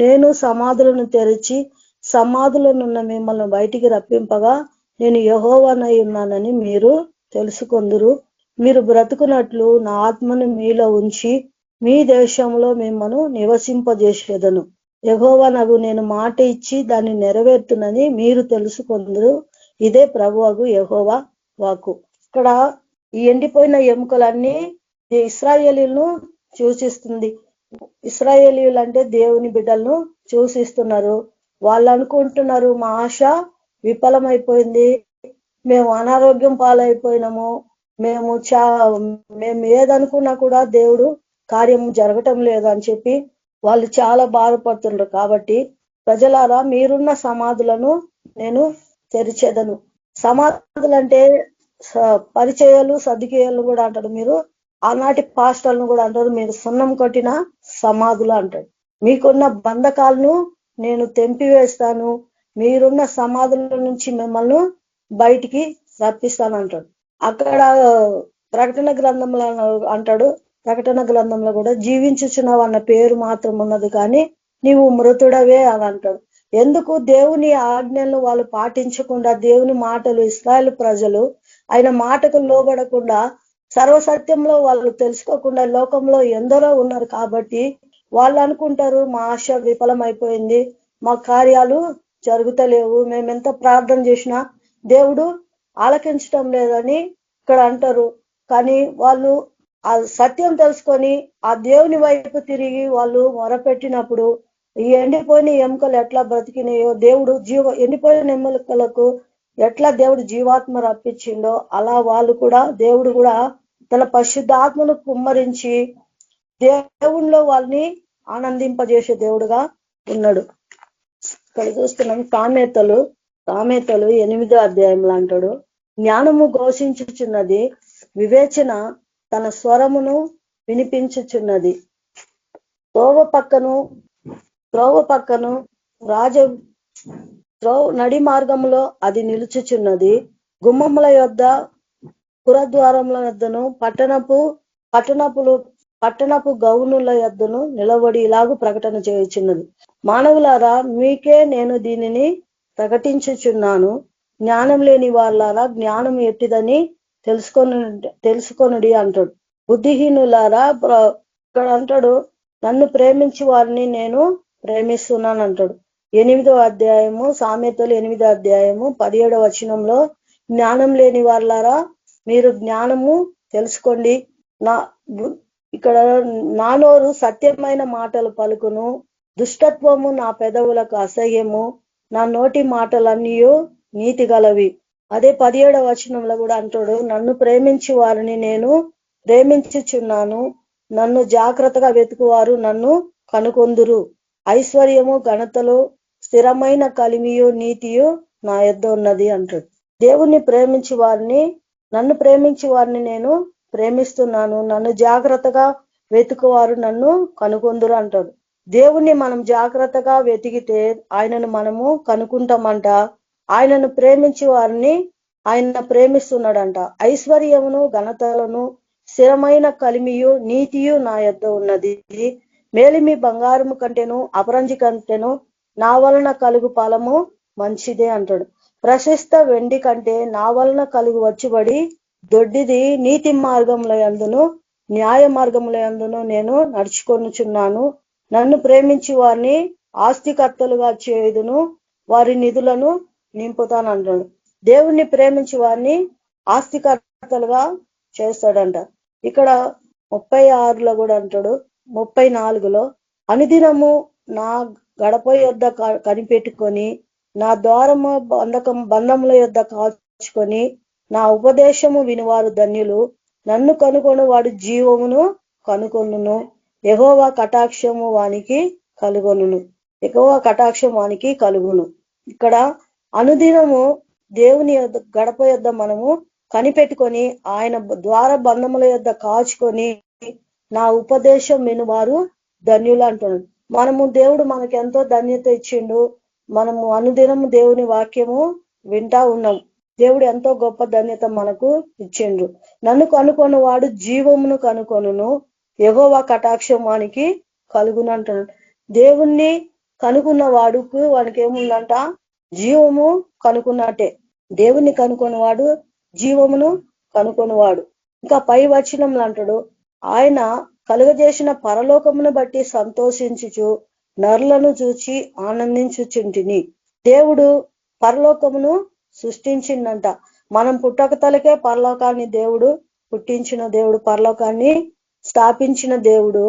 నేను సమాధులను తెరిచి సమాధులనున్న మిమ్మల్ని బయటికి రప్పింపగా నేను యెహోవానై ఉన్నానని మీరు తెలుసుకొందురు. మీరు బ్రతుకున్నట్లు నా ఆత్మను మీలో ఉంచి మీ దేశంలో మిమ్మల్ని నివసింపజేసేదను. యెహోవానగు నేను మాట ఇచ్చి దాన్ని నెరవేర్తునని మీరు తెలుసుకొందురు. ఇదే ప్రభువగు యెహోవా వాక్కు. ఇక్కడ ఈ ఎండిపోయిన ఎముకలన్నీ ఇశ్రాయేలీయులను సూచిస్తుంది. ఇశ్రాయేలీయులు అంటే దేవుని బిడ్డలను సూచిస్తున్నారు. వాళ్ళు అనుకుంటున్నారు, మా ఆశ విఫలమైపోయింది, మేము అనారోగ్యం పాలైపోయినాము, మేము ఏదనుకున్నా కూడా దేవుడు కార్యం జరగటం లేదు అని చెప్పి వాళ్ళు చాలా బాధపడుతున్నారు. కాబట్టి ప్రజలారా, మీరున్న సమాధులను నేను తెరిచేదను. సమాధులు అంటే పరిచయాలు సద్దుకేయాలు కూడా అంటారు. మీరు ఆనాటి పాస్టర్లను కూడా అంటారు, మీరు సున్నం కొట్టిన సమాధులు అంటాడు. మీకున్న బంధకాలను నేను తెంపివేస్తాను, మీరున్న సమాధుల నుంచి మిమ్మల్ని బయటికి రప్పిస్తాను అంటాడు. అక్కడ ప్రకటన గ్రంథంలో అంటాడు, ప్రకటన గ్రంథంలో కూడా జీవించుచున్నావు అన్న పేరు మాత్రం ఉన్నది, కానీ నీవు మృతుడవే అని అంటాడు. ఎందుకు దేవుని ఆజ్ఞలను వాళ్ళు పాటించకుండా, దేవుని మాటలు ఇశ్రాయేలు ప్రజలు ఆయన మాటకు లోబడకుండా, సర్వసత్యంలో వాళ్ళు తెలుసుకోకుండా లోకంలో ఎందరో ఉన్నారు కాబట్టి వాళ్ళు అనుకుంటారు మా ఆశ విఫలమైపోయింది, మా కార్యాలు జరుగుతలేవు, మేమెంత ప్రార్థన చేసినా దేవుడు ఆలకించటం లేదని ఇక్కడ అంటారు. కానీ వాళ్ళు ఆ సత్యం తెలుసుకొని ఆ దేవుని వైపు తిరిగి వాళ్ళు మొరపెట్టినప్పుడు ఈ ఎండిపోయిన ఎముకలు ఎట్లా బ్రతికినాయో, దేవుడు ఎండిపోయిన ఎముకలకు ఎట్లా దేవుడు జీవాత్మ రప్పించిండో అలా వాళ్ళు కూడా దేవుడు కూడా తన పరిశుద్ధాత్మను కుమ్మరించి దేవుణ్ణిలో వాళ్ళని ఆనందింపజేసే దేవుడుగా ఉన్నాడు. ఇక్కడ చూస్తున్నాం సామెతలు 8వ అధ్యాయంలో అంటాడు, జ్ఞానము ఘోషించుచున్నది, వివేచన తన స్వరమును వినిపించుచున్నది. త్రోవ పక్కను నడి మార్గంలో అది నిలుచుచున్నది. గుమ్మముల యొద్ద పురద్వారముల యొద్దను పట్టణపు గౌనుల యొద్దను నిలబడి ఇలాగూ ప్రకటన చేయుచున్నది, మానవులారా మీకే నేను దీనిని ప్రకటించుచున్నాను, జ్ఞానం లేని వాళ్ళారా జ్ఞానం ఎట్టిదని తెలుసుకొనుడి అంటాడు. బుద్ధిహీనులారా ఇక్కడ అంటాడు, నన్ను ప్రేమించి వారిని నేను ప్రేమిస్తున్నాను అంటాడు. 8వ అధ్యాయము సామెతలు 8వ అధ్యాయము 17వ వచనంలో, జ్ఞానం లేని వాళ్ళారా మీరు జ్ఞానము తెలుసుకోండి, ఇక్కడ నా నోరు సత్యమైన మాటలు పలుకును, దుష్టత్వము నా పెదవులకు అసహ్యము, నా నోటి మాటలన్నీ నీతి గలవి. అదే 17వ వచనంలో కూడా అంటాడు, నన్ను ప్రేమించి వారిని నేను ప్రేమించుచున్నాను, నన్ను జాగ్రత్తగా వెతుకువారు నన్ను కనుకొందురు. ఐశ్వర్యము ఘనతలు స్థిరమైన కలిమియు నీతియు నా యొద్ద ఉన్నది అంటాడు. దేవుణ్ణి ప్రేమించి వారిని, నన్ను ప్రేమించి వారిని నేను ప్రేమిస్తున్నాను, నన్ను జాగ్రత్తగా వెతుకువారు నన్ను కనుకొందురు అంటాడు. దేవుణ్ణి మనం జాగ్రత్తగా వెతికితే ఆయనను మనము కనుక్కుంటామంట. ఆయనను ప్రేమించి వారిని ఆయన ప్రేమిస్తున్నాడంట. ఐశ్వర్యమును ఘనతలను స్థిరమైన కలిమియు నీతియు నా యొద్ద ఉన్నది. మేలిమి బంగారము కంటేను అపరంజి కంటేను నా వలన కలుగు ఫలము మంచిదే అంటాడు. ప్రశస్త వెండి కంటే నా వలన కలుగు వచ్చుబడి దొడ్డిది. నీతి మార్గముల యందును న్యాయ మార్గముల యందును నేను నడుచుకొనుచున్నాను, నన్ను ప్రేమించి వారిని ఆస్తికర్తలుగా చేయుదును, వారి నిధులను నింపుతానంటాడు. దేవుణ్ణి ప్రేమించి వారిని ఆస్తికర్తలుగా చేస్తాడంట. ఇక్కడ 36లో కూడా అంటాడు, 34లో, అనుదినము నా గడప యొద్ద కనిపెట్టుకొని, నా ద్వారము బంధముల యొద్ద కాచుకొని, నా ఉపదేశము వినివారు ధన్యులు, నన్ను కనుగొను వాడు జీవమును కనుగొనును, యెహోవా కటాక్షము వానికి కలుగొనును, యెహోవా కటాక్షం వానికి కలుగును. ఇక్కడ అనుదినము దేవుని గడప యొద్ద మనము కనిపెట్టుకొని, ఆయన ద్వార బంధముల యొద్ద కాచుకొని, నా ఉపదేశం వినువారు ధన్యులు అంటున్నాడు. మనము దేవుడు మనకు ఎంతో ధన్యత ఇచ్చిండు. మనము అనుదినము దేవుని వాక్యము వింటా ఉన్నాం. దేవుడు ఎంతో గొప్ప ధన్యత మనకు ఇచ్చిండు. నన్ను కనుకొని వాడు జీవమును కనుకొనును, యెహోవా కటాక్షం వానికి కలుగును అంటున్నాడు. దేవుణ్ణి కనుక్కున్న వాడుకు వానికి ఏముందంట? జీవము కనుక్కున్నట్టే. దేవుణ్ణి కనుకొని వాడు జీవమును కనుకొనివాడు. ఇంకా పై వచనంలో అంటాడు, ఆయన కలుగజేసిన పరలోకమును బట్టి సంతోషించుచు నరులను చూచి ఆనందించుచుంటిని. దేవుడు పరలోకమును సృష్టించిందంట. మనం పుట్టక తలకే పరలోకాన్ని దేవుడు పుట్టించిన దేవుడు, పరలోకాన్ని స్థాపించిన దేవుడు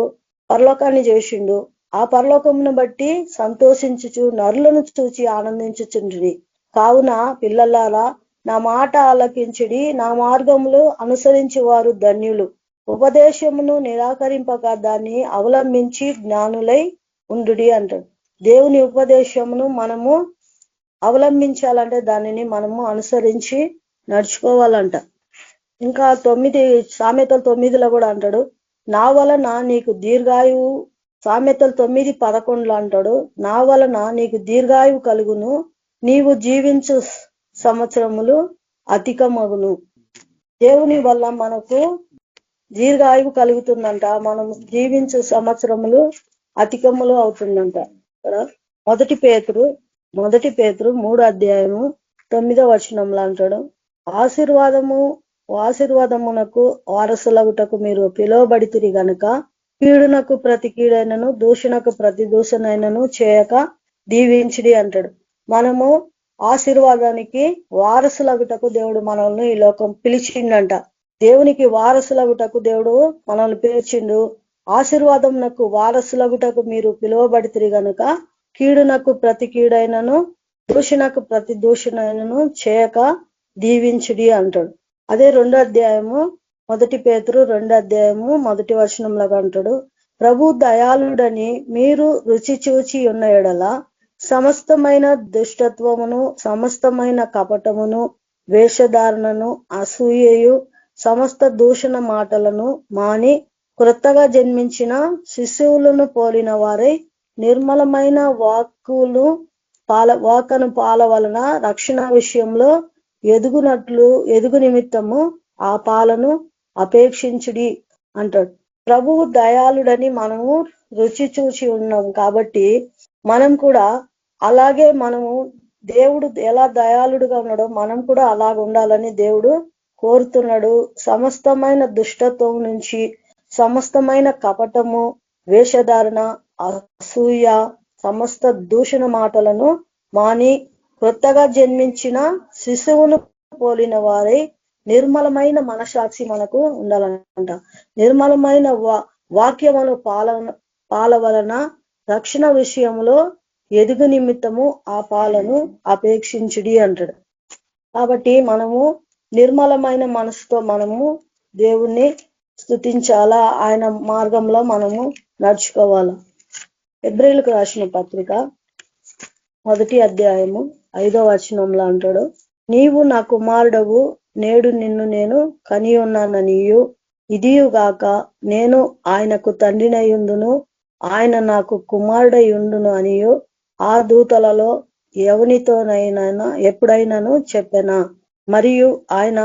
పరలోకాన్ని చేసిండు. ఆ పరలోకమును బట్టి సంతోషించుచు నరులను చూచి ఆనందించుచుంటిని. కావున పిల్లలారా నా మాట ఆలకించుడి, నా మార్గములు అనుసరించి వారు ధన్యులు. ఉపదేశమును నిరాకరింపక దాన్ని అవలంబించి జ్ఞానులై ఉండుడి అంటాడు. దేవుని ఉపదేశమును మనము అవలంబించాలంటే దానిని మనము అనుసరించి నడుచుకోవాలంట. ఇంకా 9 సామెతలు 9లో కూడా అంటాడు, నా వలన నీకు దీర్ఘాయువు. సామెతలు 9:11 అంటాడు, నా వలన నీకు దీర్ఘాయువు కలుగును, నీవు జీవించు సంవత్సరములు అధికమగును. దేవుని వల్ల మనకు దీర్ఘాయువు కలుగుతుందంట. మనం జీవించు సంవత్సరములు అధికములు అవుతుందంట. ఇక్కడ 1 పేతురు మొదటి పేతురు 3:9 అంటాడు, ఆశీర్వాదమునకు వారసులగుటకు మీరు పిలువబడితిరి గనుక కీడునకు ప్రతి కీడైనను దూషణకు ప్రతి దూషణైనను చేయక దీవించిడి అంటాడు. మనము ఆశీర్వాదానికి వారసులగుటకు దేవుడు మనల్ని ఈ లోకం పిలిచిండంట. దేవునికి వారసులగుటకు దేవుడు మనల్ని పిలిచిండు. ఆశీర్వాదమునకు వారసులగుటకు మీరు పిలువబడితిరి గనుక కీడునకు ప్రతి కీడైనను దూషణకు ప్రతి దూషణైనను చేయక దీవించుడి అంటాడు. అదే 2వ అధ్యాయము మొదటి పేతురు 2:1 అంటాడు, ప్రభు దయాళుడని మీరు రుచి చూచి ఉన్న ఎడల సమస్తమైన దుష్టత్వమును సమస్తమైన కపటమును వేషధారణను అసూయయు సమస్త దూషణ మాటలను మాని క్రొత్తగా జన్మించిన శిశువులను పోలిన వారై నిర్మలమైన వాకను పాల వలన రక్షణ విషయంలో ఎదుగు నిమిత్తము ఆ పాలను అపేక్షించుడి అంటాడు. ప్రభువు దయాళుడని మనము రుచి చూచి ఉన్నాం కాబట్టి మనం కూడా అలాగే మనము దేవుడు ఎలా దయాళుడుగా ఉన్నాడో మనం కూడా అలాగ ఉండాలని దేవుడు కోరుతున్నాడు. సమస్తమైన దుష్టత్వం నుంచి సమస్తమైన కపటము వేషధారణ అసూయ సమస్త దూషణ మాటలను మాని కొత్తగా జన్మించిన శిశువును పోలిన వారై నిర్మలమైన మనసాక్షి మనకు ఉండాలంట. నిర్మలమైన వాక్యమును పాల వలన రక్షణ విషయంలో ఎదుగు నిమిత్తము ఆ పాలను అపేక్షించుడి అంటాడు. కాబట్టి మనము నిర్మలమైన మనసుతో మనము దేవుణ్ణి స్తుతించాలా, ఆయన మార్గంలో మనము నడుచుకోవాలా. హెబ్రీయులకు రాసిన పత్రిక 1వ అధ్యాయము 5వ వచనంలో అంటాడు, నీవు నా కుమారుడవు, నేడు నిన్ను నేను కని ఉన్నాననియు ఇదియుగాక నేను ఆయనకు తండ్రినయుందును ఆయన నాకు కుమారుడయుండును అనియు ఆ దూతలలో ఎవనితోనైనా ఎప్పుడైనాను చెప్పెనా. మరియు ఆయన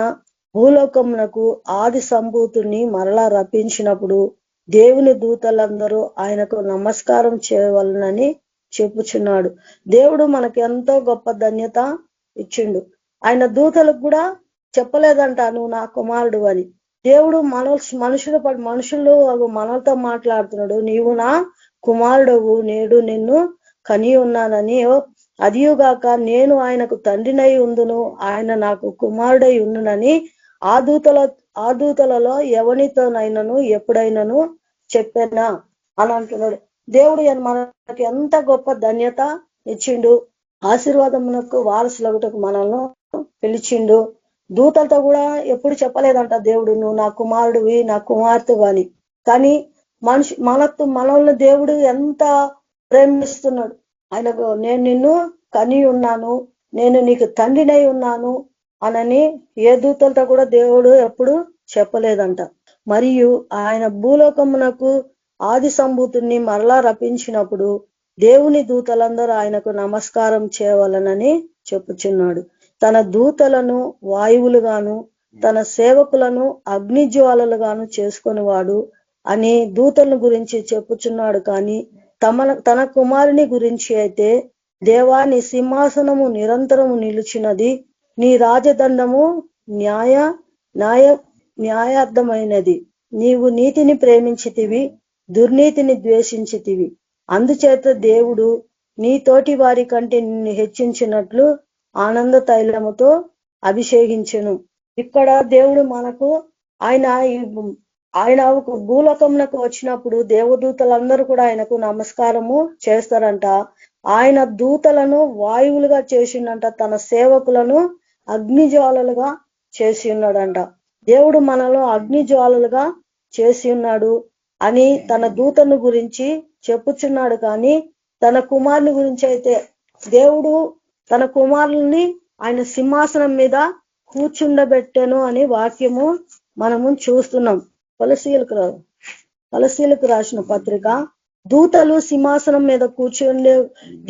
భూలోకమునకు ఆది సంభూతుని మరలా రప్పించినప్పుడు దేవుని దూతలందరూ ఆయనకు నమస్కారం చేయవలనని చెప్పుచున్నాడు. దేవుడు మనకి ఎంతో గొప్ప ధన్యత ఇచ్చిండు. ఆయన దూతలకు కూడా చెప్పలేదంట నువ్వు నా కుమారుడు అని. దేవుడు మనుషులు మనతో మాట్లాడుతున్నాడు, నీవు నా కుమారుడవు, నేడు నిన్ను కని ఉన్నానని. అదియుగాక నేను ఆయనకు తండ్రినై ఉందును ఆయన నాకు కుమారుడై ఉండునని ఆ దూతలలో ఎవనితోనైనాను ఎప్పుడైనాను చెప్పానా అని అంటున్నాడు. దేవుడు మనకి ఎంత గొప్ప ధన్యత ఇచ్చిండు. ఆశీర్వాదమునకు వారసులగుటకు మనల్ని పిలిచిండు. దూతలతో కూడా ఎప్పుడు చెప్పలేదంట దేవుడు నువ్వు నా కుమారుడివి నా కుమార్తెవు అని. కానీ మనల్ని దేవుడు ఎంత ప్రేమిస్తున్నాడు. ఆయనకు నేను నిన్ను కని ఉన్నాను, నేను నీకు తండ్రినై ఉన్నాను అనని ఏ దూతలతో కూడా దేవుడు ఎప్పుడు చెప్పలేదంట. మరియు ఆయన భూలోకమునకు ఆది సంభూతుని మరలా రప్పించినప్పుడు దేవుని దూతలందరూ ఆయనకు నమస్కారం చేయవలనని చెప్పుచున్నాడు. తన దూతలను వాయువులుగాను తన సేవకులను అగ్నిజ్వాలలుగాను చేసుకొని వాడు అని దూతలను గురించి చెప్పుచున్నాడు. కానీ తన కుమారుని గురించి అయితే, దేవా నీ సింహాసనము నిరంతరము నిలిచినది, నీ రాజదండము న్యాయార్థమైనది, నీవు నీతిని ప్రేమించితివి దుర్నీతిని ద్వేషించితివి, అందుచేత దేవుడు నీ తోటి వారి కంటే నిన్ను హెచ్చించినట్లు ఆనంద తైలముతో అభిషేకించెను. ఇక్కడ దేవుడు మనకు ఆయన భూలోకమునకు వచ్చినప్పుడు దేవదూతలందరూ కూడా ఆయనకు నమస్కారము చేస్తారంట. ఆయన దూతలను వాయువులుగా చేసిండంట, తన సేవకులను అగ్నిజ్వాలలుగా చేసి ఉన్నాడంట. దేవుడు మనలో అగ్నిజ్వాలలుగా చేసి ఉన్నాడు అని తన దూతను గురించి చెప్పుచున్నాడు. కానీ తన కుమారుని గురించి అయితే దేవుడు తన కుమారుల్ని ఆయన సింహాసనం మీద కూర్చుండబెట్టాను అని వాక్యము మనము చూస్తున్నాం. కొలసీలకు రాసిన పత్రిక, దూతలు సింహాసనం మీద కూర్చుండే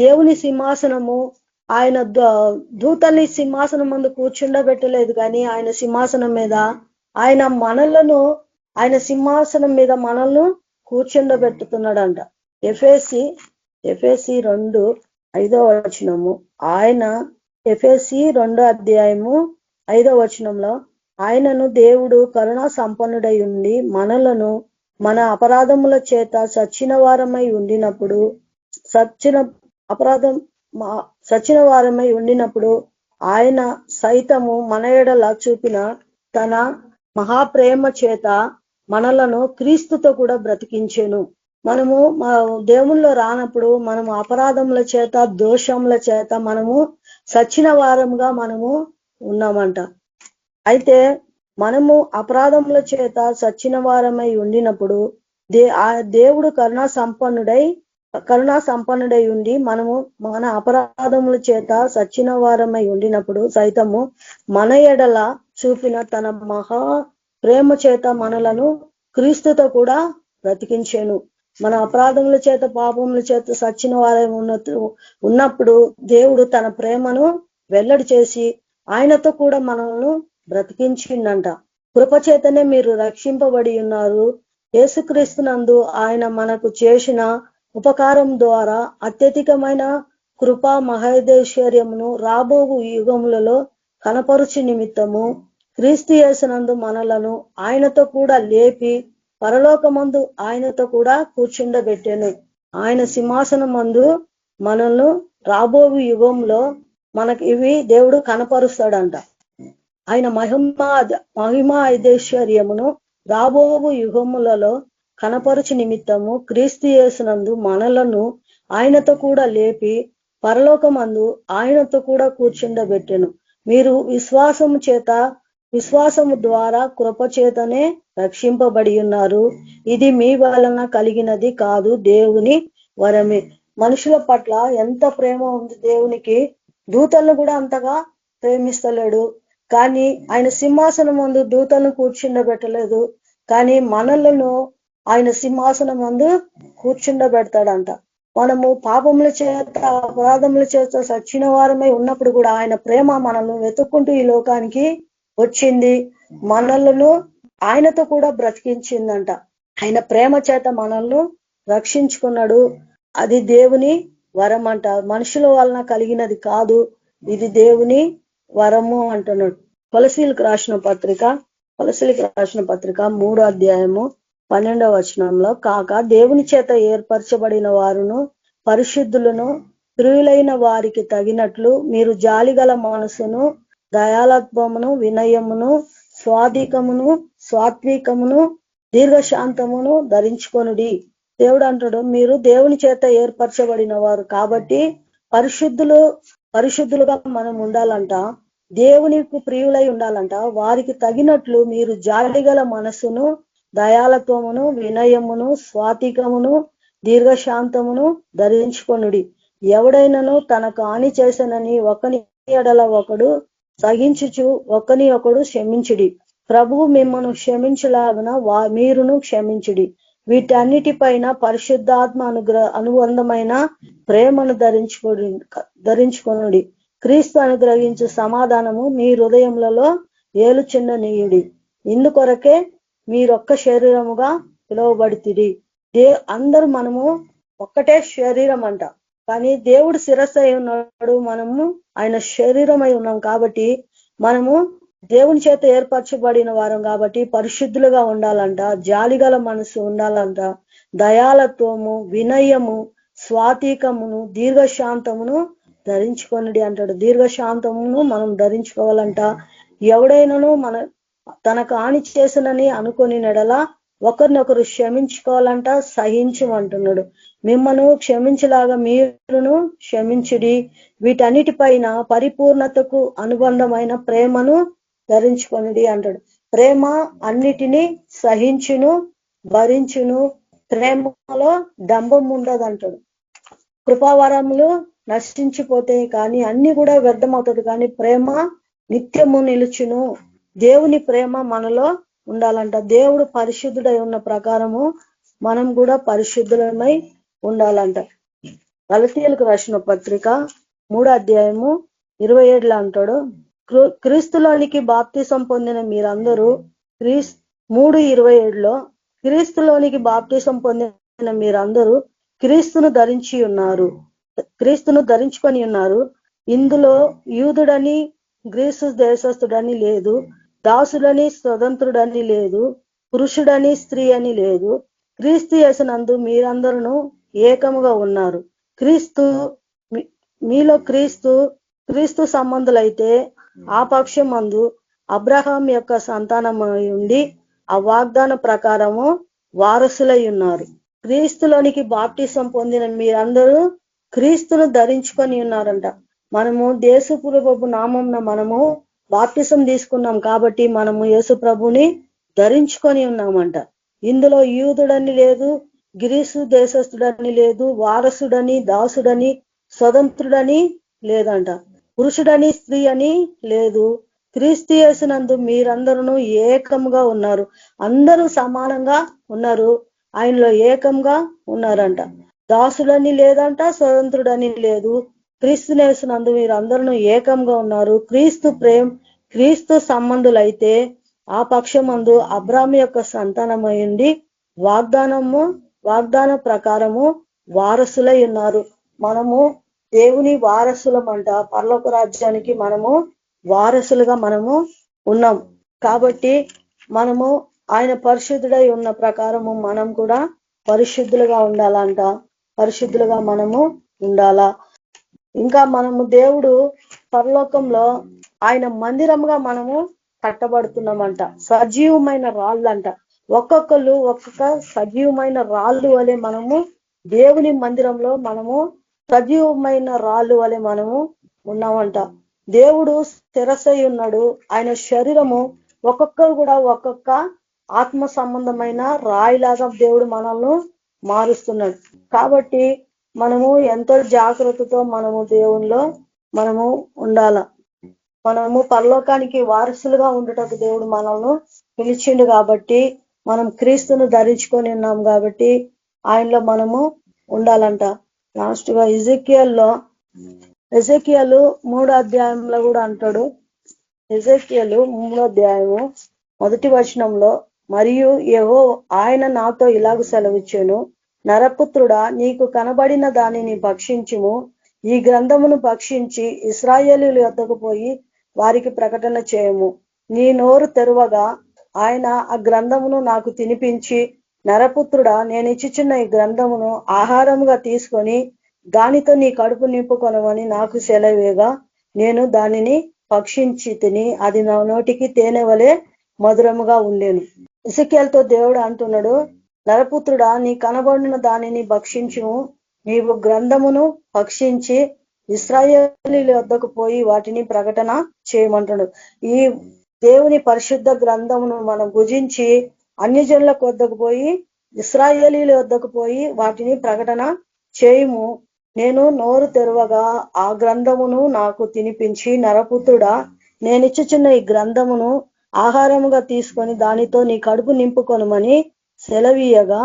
దేవుని సింహాసనము ఆయన దూతల్ని సింహాసనం ముందు కూర్చుండబెట్టలేదు, కానీ ఆయన సింహాసనం మీద ఆయన సింహాసనం మీద మనల్ని కూర్చుండబెట్టుతున్నాడంట. ఎఫెసీ 5వ వచనము. ఆయన ఎఫెసీ 2వ అధ్యాయము 5వ వచనంలో ఆయనను దేవుడు కరుణా సంపన్నుడై ఉండి మనలను మన అపరాధముల చేత సచ్చిన వారమై ఉండినప్పుడు సచ్చిన వారమై ఉండినప్పుడు ఆయన సైతము మన ఎడల చూపిన తన మహాప్రేమ చేత మనలను క్రీస్తుతో కూడా బ్రతికించెను. మనము దేవుల్లో రానప్పుడు మనము అపరాధముల చేత దోషముల చేత మనము సచ్చిన వారముగా మనము ఉన్నామంట. అయితే మనము అపరాధముల చేత సచ్చిన వారమై ఉండినప్పుడు దేవుడు కరుణా సంపన్నుడై ఉండి మనము మన అపరాధముల చేత సచ్చిన వారమై ఉండినప్పుడు సైతము మన ఎడల చూపిన తన మహా ప్రేమ చేత మనలను క్రీస్తుతో కూడా బ్రతికించెను. మన అపరాధముల చేత పాపముల చేత సచ్చిన వారై ఉన్నప్పుడు దేవుడు తన ప్రేమను వెల్లడి చేసి ఆయనతో కూడా మనల్ని బ్రతికించిండంట. కృపచేతనే మీరు రక్షింపబడి ఉన్నారు. యేసుక్రీస్తునందు ఆయన మనకు చేసిన ఉపకారం ద్వారా అత్యధికమైన కృపా మహోదైశ్వర్యమును రాబోవు యుగములలో కనపరుచు నిమిత్తము క్రీస్తు యేసునందు మనలను ఆయనతో కూడా లేపి పరలోకమందు ఆయనతో కూడా కూర్చుండబెట్టెను. ఆయన సింహాసనమందు మనల్ని రాబోవు యుగంలో మనకి ఇవి దేవుడు కనపరుస్తాడంట. ఆయన మహిమా ఐశ్వర్యమును రాబోవు యుగములలో కనపరుచు నిమిత్తము క్రీస్తు యేసునందు మనలను ఆయనతో కూడా లేపి పరలోకమందు ఆయనతో కూడా కూర్చుండబెట్టెను. మీరు విశ్వాసము ద్వారా కృపచేతనే రక్షింపబడి ఉన్నారు. ఇది మీ వలన కలిగినది కాదు, దేవుని వరమే. మనుషుల పట్ల ఎంత ప్రేమ ఉంది దేవునికి. దూతలను కూడా అంతగా ప్రేమిస్తలేడు, కానీ ఆయన సింహాసనం ముందు దూతలను కూర్చుండబెట్టలేదు, కానీ మనలను ఆయన సింహాసనం ముందు కూర్చుండబెడతాడంట. మనము పాపముల చేత అపరాధముల చేత సచ్చిన వారమై ఉన్నప్పుడు కూడా ఆయన ప్రేమ మనల్ని వెతుక్కుంటూ ఈ లోకానికి వచ్చింది. మనలను ఆయనతో కూడా బ్రతికించిందంట. ఆయన ప్రేమ చేత మనల్ని రక్షించుకున్నాడు. అది దేవుని వరం అంట, మనుషుల వలన కలిగినది కాదు, ఇది దేవుని వరము అంటున్నాడు. కొలసీలకు రాసిన పత్రిక 3వ అధ్యాయము 12వ వచనంలో కాక దేవుని చేత ఏర్పరచబడిన వారును పరిశుద్ధులను ప్రియులైన వారికి తగినట్లు మీరు జాలిగల మనసును దయాలత్వమును వినయమును సాత్వికమును దీర్ఘశాంతమును ధరించుకొనుడి. దేవుడు అంటాడు, మీరు దేవుని చేత ఏర్పరచబడిన వారు కాబట్టి పరిశుద్ధులుగా మనం ఉండాలంట, దేవునికి ప్రియులై ఉండాలంట. వారికి తగినట్లు మీరు జాలిగల మనసును దయాలత్వమును వినయమును స్వాతికమును దీర్ఘశాంతమును ధరించుకొనుడి. ఎవడైనాను తనకు హాని చేసనని ఒకని ఎడల ఒకడు సహించుచు ఒకని ఒకడు క్షమించుడి. ప్రభువు మిమ్మల్ని క్షమించలాగున మీరును క్షమించుడి. వీటన్నిటిపైన పరిశుద్ధాత్మ అనుబంధమైన ప్రేమను ధరించుకొనుడి. క్రీస్తు అనుగ్రహించు సమాధానము మీ హృదయములలో ఏలుచుండనీయుడి. ఇందుకొరకే మీరొక్క శరీరముగా పిలువబడితిరి. అందరూ మనము ఒక్కటే శరీరం అంట, కానీ దేవుడు శిరస్సు అయి ఉన్నాడు, మనము ఆయన శరీరమై ఉన్నాం. కాబట్టి మనము దేవుని చేత ఏర్పరచబడిన వారం కాబట్టి పరిశుద్ధులుగా ఉండాలంట, జాలిగల మనసు ఉండాలంట, దయాలత్వము వినయము స్వాతికమును దీర్ఘశాంతమును ధరించుకొనుడి అంటాడు. దీర్ఘశాంతమును మనం ధరించుకోవాలంట. ఎవడైనాను తనకు హాని చేసినని అనుకొని నెడల ఒకరినొకరు క్షమించుకోవాలంట, సహించమంటున్నాడు. మిమ్మను క్షమించలాగా మీరును క్షమించుడి. వీటన్నిటిపైన పరిపూర్ణతకు అనుబంధమైన ప్రేమను ధరించుకొనుడి అంటాడు. ప్రేమ అన్నిటినీ సహించును భరించును. ప్రేమలో డంబం ఉండదు అంటాడు. కృపావరములు నశించిపోతాయి, కానీ అన్ని కూడా వ్యర్థమవుతుంది, కానీ ప్రేమ నిత్యము నిలుచును. దేవుని ప్రేమ మనలో ఉండాలంట. దేవుడు పరిశుద్ధుడై ఉన్న ప్రకారము మనం కూడా పరిశుద్ధులమై ఉండాలంట. గలతీయులకు రాసిన పత్రిక 3వ అధ్యాయము 27లో అంటాడు, క్రీస్తులోనికి బాప్తిసం పొందిన మీరందరూ 3:27లో క్రీస్తులోనికి బాప్తిసం పొందిన మీరందరూ క్రీస్తును ధరించి ఉన్నారు. క్రీస్తును ధరించుకొని ఉన్నారు. ఇందులో యూదుడని గ్రీసు దేశస్థుడని లేదు, దాసుడని స్వతంత్రుడని లేదు, పురుషుడని స్త్రీ అని లేదు. క్రీస్తు యేసునందు మీరందరూ ఏకముగా ఉన్నారు. క్రీస్తు మీలో క్రీస్తు సంబంధులైతే ఆ పక్షమందు అబ్రహాం యొక్క సంతానమై ఉండి ఆ వాగ్దాన ప్రకారము వారసులై ఉన్నారు. క్రీస్తులోనికి బాప్టిసం పొందిన మీరందరూ క్రీస్తును ధరించుకొని ఉన్నారంట. మనము యేసు ప్రభు నామంన మనము బాప్టిసం తీసుకున్నాం కాబట్టి మనము యేసు ప్రభుని ధరించుకొని ఉన్నామంట. ఇందులో యూదుడని లేదు, గ్రీసు దేశస్థుడని లేదు, వారసుడని, దాసుడని, స్వతంత్రుడని లేదంట, పురుషుడని స్త్రీ అని లేదు. క్రీస్తు యేసునందు మీరందరూ ఏకంగా ఉన్నారు. అందరూ సమానంగా ఉన్నారు, ఆయనలో ఏకంగా ఉన్నారంట. దాసుడని లేదంట, స్వతంత్రుడని లేదు. క్రీస్తు యేసునందు మీరందరూ ఏకంగా ఉన్నారు. క్రీస్తు సంబంధులైతే ఆ పక్షమందు అబ్రాహాము యొక్క సంతానమైంది వాగ్దాన ప్రకారము వారసులై ఉన్నారు. మనము దేవుని వారసులమంట. పరలోక రాజ్యానికి మనము వారసులుగా మనము ఉన్నాం. కాబట్టి మనము ఆయన పరిశుద్ధుడై ఉన్న ప్రకారము మనం కూడా పరిశుద్ధులుగా ఉండాలంట. పరిశుద్ధులుగా మనము ఉండాలా. ఇంకా మనము దేవుడు పరలోకంలో ఆయన మందిరముగా మనము కట్టబడుతున్నామంట. సజీవమైన రాళ్ళంట. ఒక్కొక్క సజీవమైన రాళ్ళు వలె మనము దేవుని మందిరంలో మనము సజీవమైన రాళ్ళు వలె మనము ఉన్నామంట. దేవుడు స్థిరసై ఉన్నాడు. ఆయన శరీరము ఒక్కొక్కరు కూడా ఒక్కొక్క ఆత్మ సంబంధమైన రాయిలాగా దేవుడు మనల్ని మారుస్తున్నాడు. కాబట్టి మనము ఎంతో జాగ్రత్తతో మనము దేవునిలో మనము ఉండాల. మనము పరలోకానికి వారసులుగా ఉండటకు దేవుడు మనల్ని పిలిచిండు కాబట్టి మనం క్రీస్తును ధరించుకొని ఉన్నాం కాబట్టి ఆయనలో మనము ఉండాలంట. లాస్ట్ గా ఎజెకియలు 3వ అధ్యాయంలో కూడా అంటాడు. ఎజెకియలు 3వ అధ్యాయము 1వ వచనంలో, మరియు ఆయన నాతో ఇలాగ సెలవిచ్చాను, నరపుత్రుడా, నీకు కనబడిన దానిని భక్షించుము. ఈ గ్రంథమును భక్షించి ఇశ్రాయేలీయుల యొద్దకు పోయి వారికి ప్రకటన చేయము. నీ నోరు తెరవగా ఆయన ఆ గ్రంథమును నాకు తినిపించి, నరపుత్రుడా, నేను ఇచ్చుచున్న ఈ గ్రంథమును ఆహారముగా తీసుకొని దానితో నీ కడుపు నింపుకొనమని నాకు సెలవేగా నేను దానిని భక్షించి తిని అది నా నోటికి తేనె వలె మధురముగా ఉండేను. ఎజెకియలుతో దేవుడు అంటున్నాడు, నరపుత్రుడా, నీ కనబడిన దానిని భక్షించుము. నీవు గ్రంథమును భక్షించి ఇశ్రాయేలీయుల వద్దకు పోయి వాటిని ప్రకటన చేయమంటాడు. ఈ దేవుని పరిశుద్ధ గ్రంథమును మనం భుజించి అన్యజనుల వద్దకు పోయి ఇశ్రాయేలీయుల వద్దకు పోయి వాటిని ప్రకటన చేయము. నేను నోరు తెరవగా ఆ గ్రంథమును నాకు తినిపించి, నరపుత్రుడా, నేనిచ్చుచున్న ఈ గ్రంథమును ఆహారముగా తీసుకొని దానితో నీ కడుపు నింపుకొనమని సెలవీయగా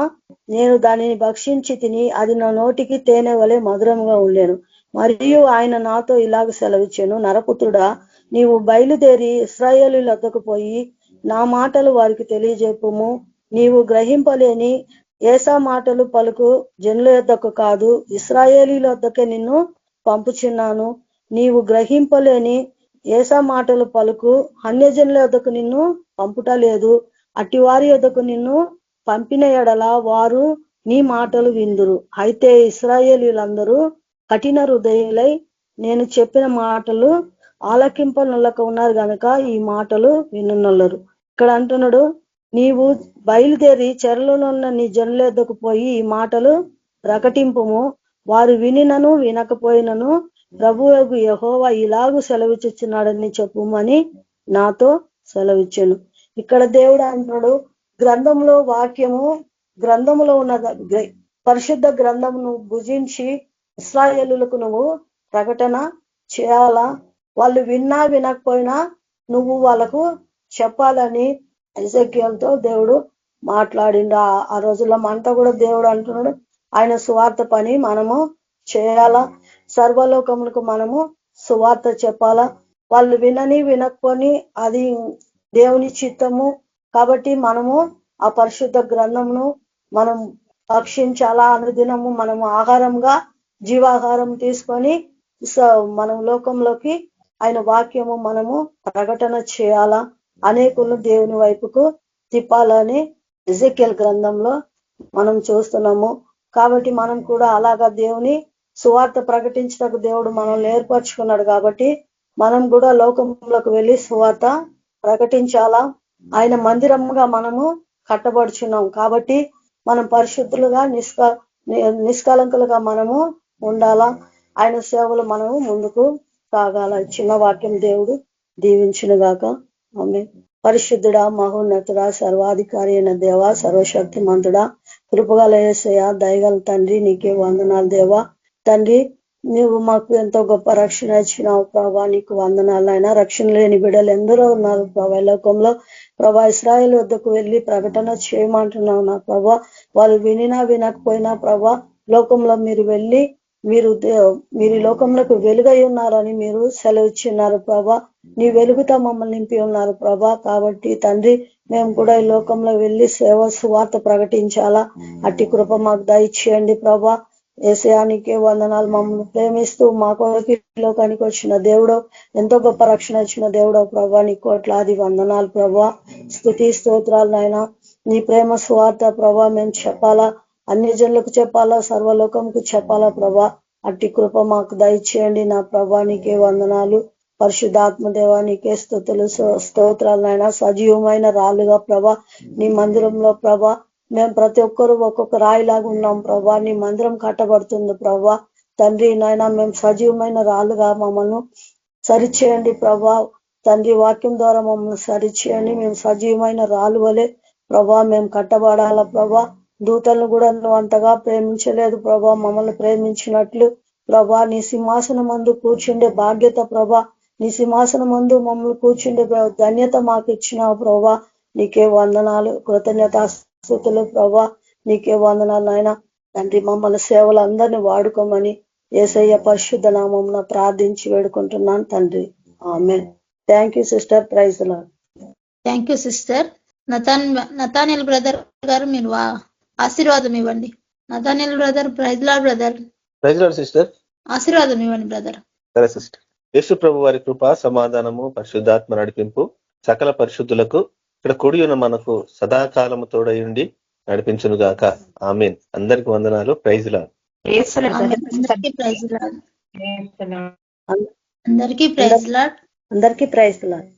నేను దానిని భక్షించి తిని అది నా నోటికి తేనె వలె మధురముగా ఉండేను. మరియు ఆయన నాతో ఇలాగ సెలవిచ్చాను, నరపుత్రుడా, నీవు బయలుదేరి ఇశ్రాయేలీయుల వద్దకు పోయి నా మాటలు వారికి తెలియజెప్పుము. నీవు గ్రహింపలేని ఏసా మాటలు పలుకు జనుల యొద్దకు కాదు, ఇశ్రాయేలీయుల వద్దకే నిన్ను పంపుచున్నాను. నీవు గ్రహింపలేని ఏసా మాటలు పలుకు అన్యజనుల యొద్దకు నిన్ను పంపుట లేదు. అట్టి వారి యొద్దకు నిన్ను పంపిన ఎడల వారు నీ మాటలు విందురు. అయితే ఇశ్రాయేలీయులందరూ కఠిన హృదయులై నేను చెప్పిన మాటలు ఆలకింపనొల్లక ఉన్నారు గనక ఈ మాటలు వినున్నొల్లరు. ఇక్కడ అంటున్నాడు, నీవు బయలుదేరి చెరలో ఉన్న నీ జనుల యొద్దకు పోయి ఈ మాటలు ప్రకటింపుము. వారు వినినను వినకపోయినను ప్రభువు యెహోవా ఇలాగూ సెలవిచ్చుచున్నాడని చెప్పుమని నాతో సెలవిచ్చాను. ఇక్కడ దేవుడు అంటున్నాడు, గ్రంథంలో వాక్యము, గ్రంథములో ఉన్న పరిశుద్ధ గ్రంథమును భుజించి ఇశ్రాయేలులకు నువ్వు ప్రకటన చేయాలా. వాళ్ళు విన్నా వినకపోయినా నువ్వు వాళ్ళకు చెప్పాలని ఎజెకియలుతో దేవుడు మాట్లాడిండు. ఆ రోజుల్లో మనతో కూడా దేవుడు అంటున్నాడు, ఆయన సువార్త పని మనము చేయాలా. సర్వలోకములకు మనము సువార్త చెప్పాలా. వాళ్ళు వినకపోని అది దేవుని చిత్తము కాబట్టి మనము ఆ పరిశుద్ధ గ్రంథమును మనం భక్షించాలా. అనుదినము మనము ఆహారంగా జీవాహారం తీసుకొని మనం లోకంలోకి ఆయన వాక్యము మనము ప్రకటన చేయాలా, అనేకులు దేవుని వైపుకు తిప్పాలని ఎజెకియల్ గ్రంథంలో మనం చూస్తున్నాము. కాబట్టి మనం కూడా అలాగా దేవుని సువార్త ప్రకటించడానికి దేవుడు మనల్ని ఏర్పరచుకున్నాడు. కాబట్టి మనం కూడా లోకంలోకి వెళ్ళి సువార్త ప్రకటించాలా. ఆయన మందిరముగా మనము కట్టబడుచున్నాం. కాబట్టి మనం పరిశుద్ధులుగా నిష్కలంకులుగా మనము ఉండాలా. ఆయన సేవలు మనము ముందుకు సాగాల. చిన్న వాక్యం దేవుడు దీవించును గాక. ఆమేన్. పరిశుద్ధుడా, మహోన్నతుడా, సర్వాధికారి అయిన దేవా, సర్వశక్తి మంతుడా, కృపగల యేసయ్య, దయగల తండ్రి, నీకే వందనాలు దేవా. తండ్రి, నువ్వు మాకు ఎంతో గొప్ప రక్షణ ఇచ్చినావు ప్రభా, నీకు వందనాలు. అయినా రక్షణ లేని బిడ్డలు ఎందరో ఉన్నారు ప్రభా లోకంలో. ప్రభా ఇశ్రాయేల్ వద్దకు వెళ్ళి ప్రకటన చేయమంటున్నావు నా ప్రభా. వాళ్ళు వినినా వినకపోయినా ప్రభా, లోకంలో మీరు వెళ్ళి మీరు లోకంలోకి వెలుగై ఉన్నారని మీరు సెలవిచ్చిన్నారు ప్రభా. నీ వెలుగుతో మమ్మల్ని నింపి ఉన్నారు ప్రభా. కాబట్టి తండ్రి, మేము కూడా ఈ లోకంలో వెళ్ళి సేవ సువార్త ప్రకటించాలా. అట్టి కృప మాకు దయచేయండి ప్రభా. యేసయానికే వందనాలు. మమ్మల్ని ప్రేమిస్తూ మా కొరకు లోకానికి వచ్చిన దేవుడు, ఎంతో గొప్ప రక్షణ ఇచ్చిన దేవుడు ప్రభా, నీ కోట్లాది వందనాలు ప్రభా. స్తుతి స్తోత్రాలు నాయన. నీ ప్రేమ సువార్త ప్రభా మేము చెప్పాలా, అన్ని జనులకు చెప్పాలా, సర్వలోకంకు చెప్పాలా ప్రభా. అట్టి కృప మాకు దయచేయండి నా ప్రభా. నీకే వందనాలు. పరిశుద్ధాత్మ దేవానికే స్తుతులు స్తోత్రాలు నాయన. సజీవమైన రాళ్ళుగా ప్రభా నీ మందిరంలో ప్రభా మేము ప్రతి ఒక్కరు ఒక్కొక్క రాయిలాగా ఉన్నాం ప్రభా. నీ మందిరం కట్టబడుతుంది ప్రభా. తండ్రి నాయన, మేము సజీవమైన రాళ్ళుగా మమ్మల్ని సరిచేయండి ప్రభా. తండ్రి, వాక్యం ద్వారా మమ్మల్ని సరిచేయండి. మేము సజీవమైన రాళ్ళు వలె ప్రభా మేము కట్టబడాల ప్రభా. దూతలను కూడా నువ్వు అంతగా ప్రేమించలేదు ప్రభా, మమ్మల్ని ప్రేమించినట్లు ప్రభా. నీ సింహాసనం మందు కూర్చుండే బాధ్యత ప్రభా, నీ సింహాసనం మందు మమ్మల్ని కూర్చుండే ధన్యత మాకు ఇచ్చినావు ప్రభా. నీకే వందనాలు, కృతజ్ఞతాస్తుతులు ప్రభా. నీకే వందనాలు నాయన. తండ్రి, మమ్మల్ని సేవలు అందరినీ వాడుకోమని యేసయ్య పరిశుద్ధ నామమున ప్రార్థించి వేడుకుంటున్నాను తండ్రి. ఆమేన్. Thank you sister. Praise lord. Thank you sister. Nathaniel brother గారు మీరు ఆశీర్వాదం ఇవ్వండి. Nathaniel brother. Praise lord brother. Praise lord sister. ఆశీర్వాదం ఇవ్వండి బ్రదర్. సరే సిస్టర్. యేసు ప్రభు వారి కృప, సమాధానము, పరిశుద్ధాత్మ నడిపింపు సకల పరిశుద్ధులకు ఇక్కడ కూడి ఉన్న మనకు సదాకాలము తోడై ఉండి నడిపించును గాక. ఆమేన్. అందరికి వందనాలు. Praise lord. అందరికీ ప్రైజ్ లార్డ్. అందరికీ ప్రైజ్ లార్డ్. అందరికీ ప్రైజ్ లార్డ్.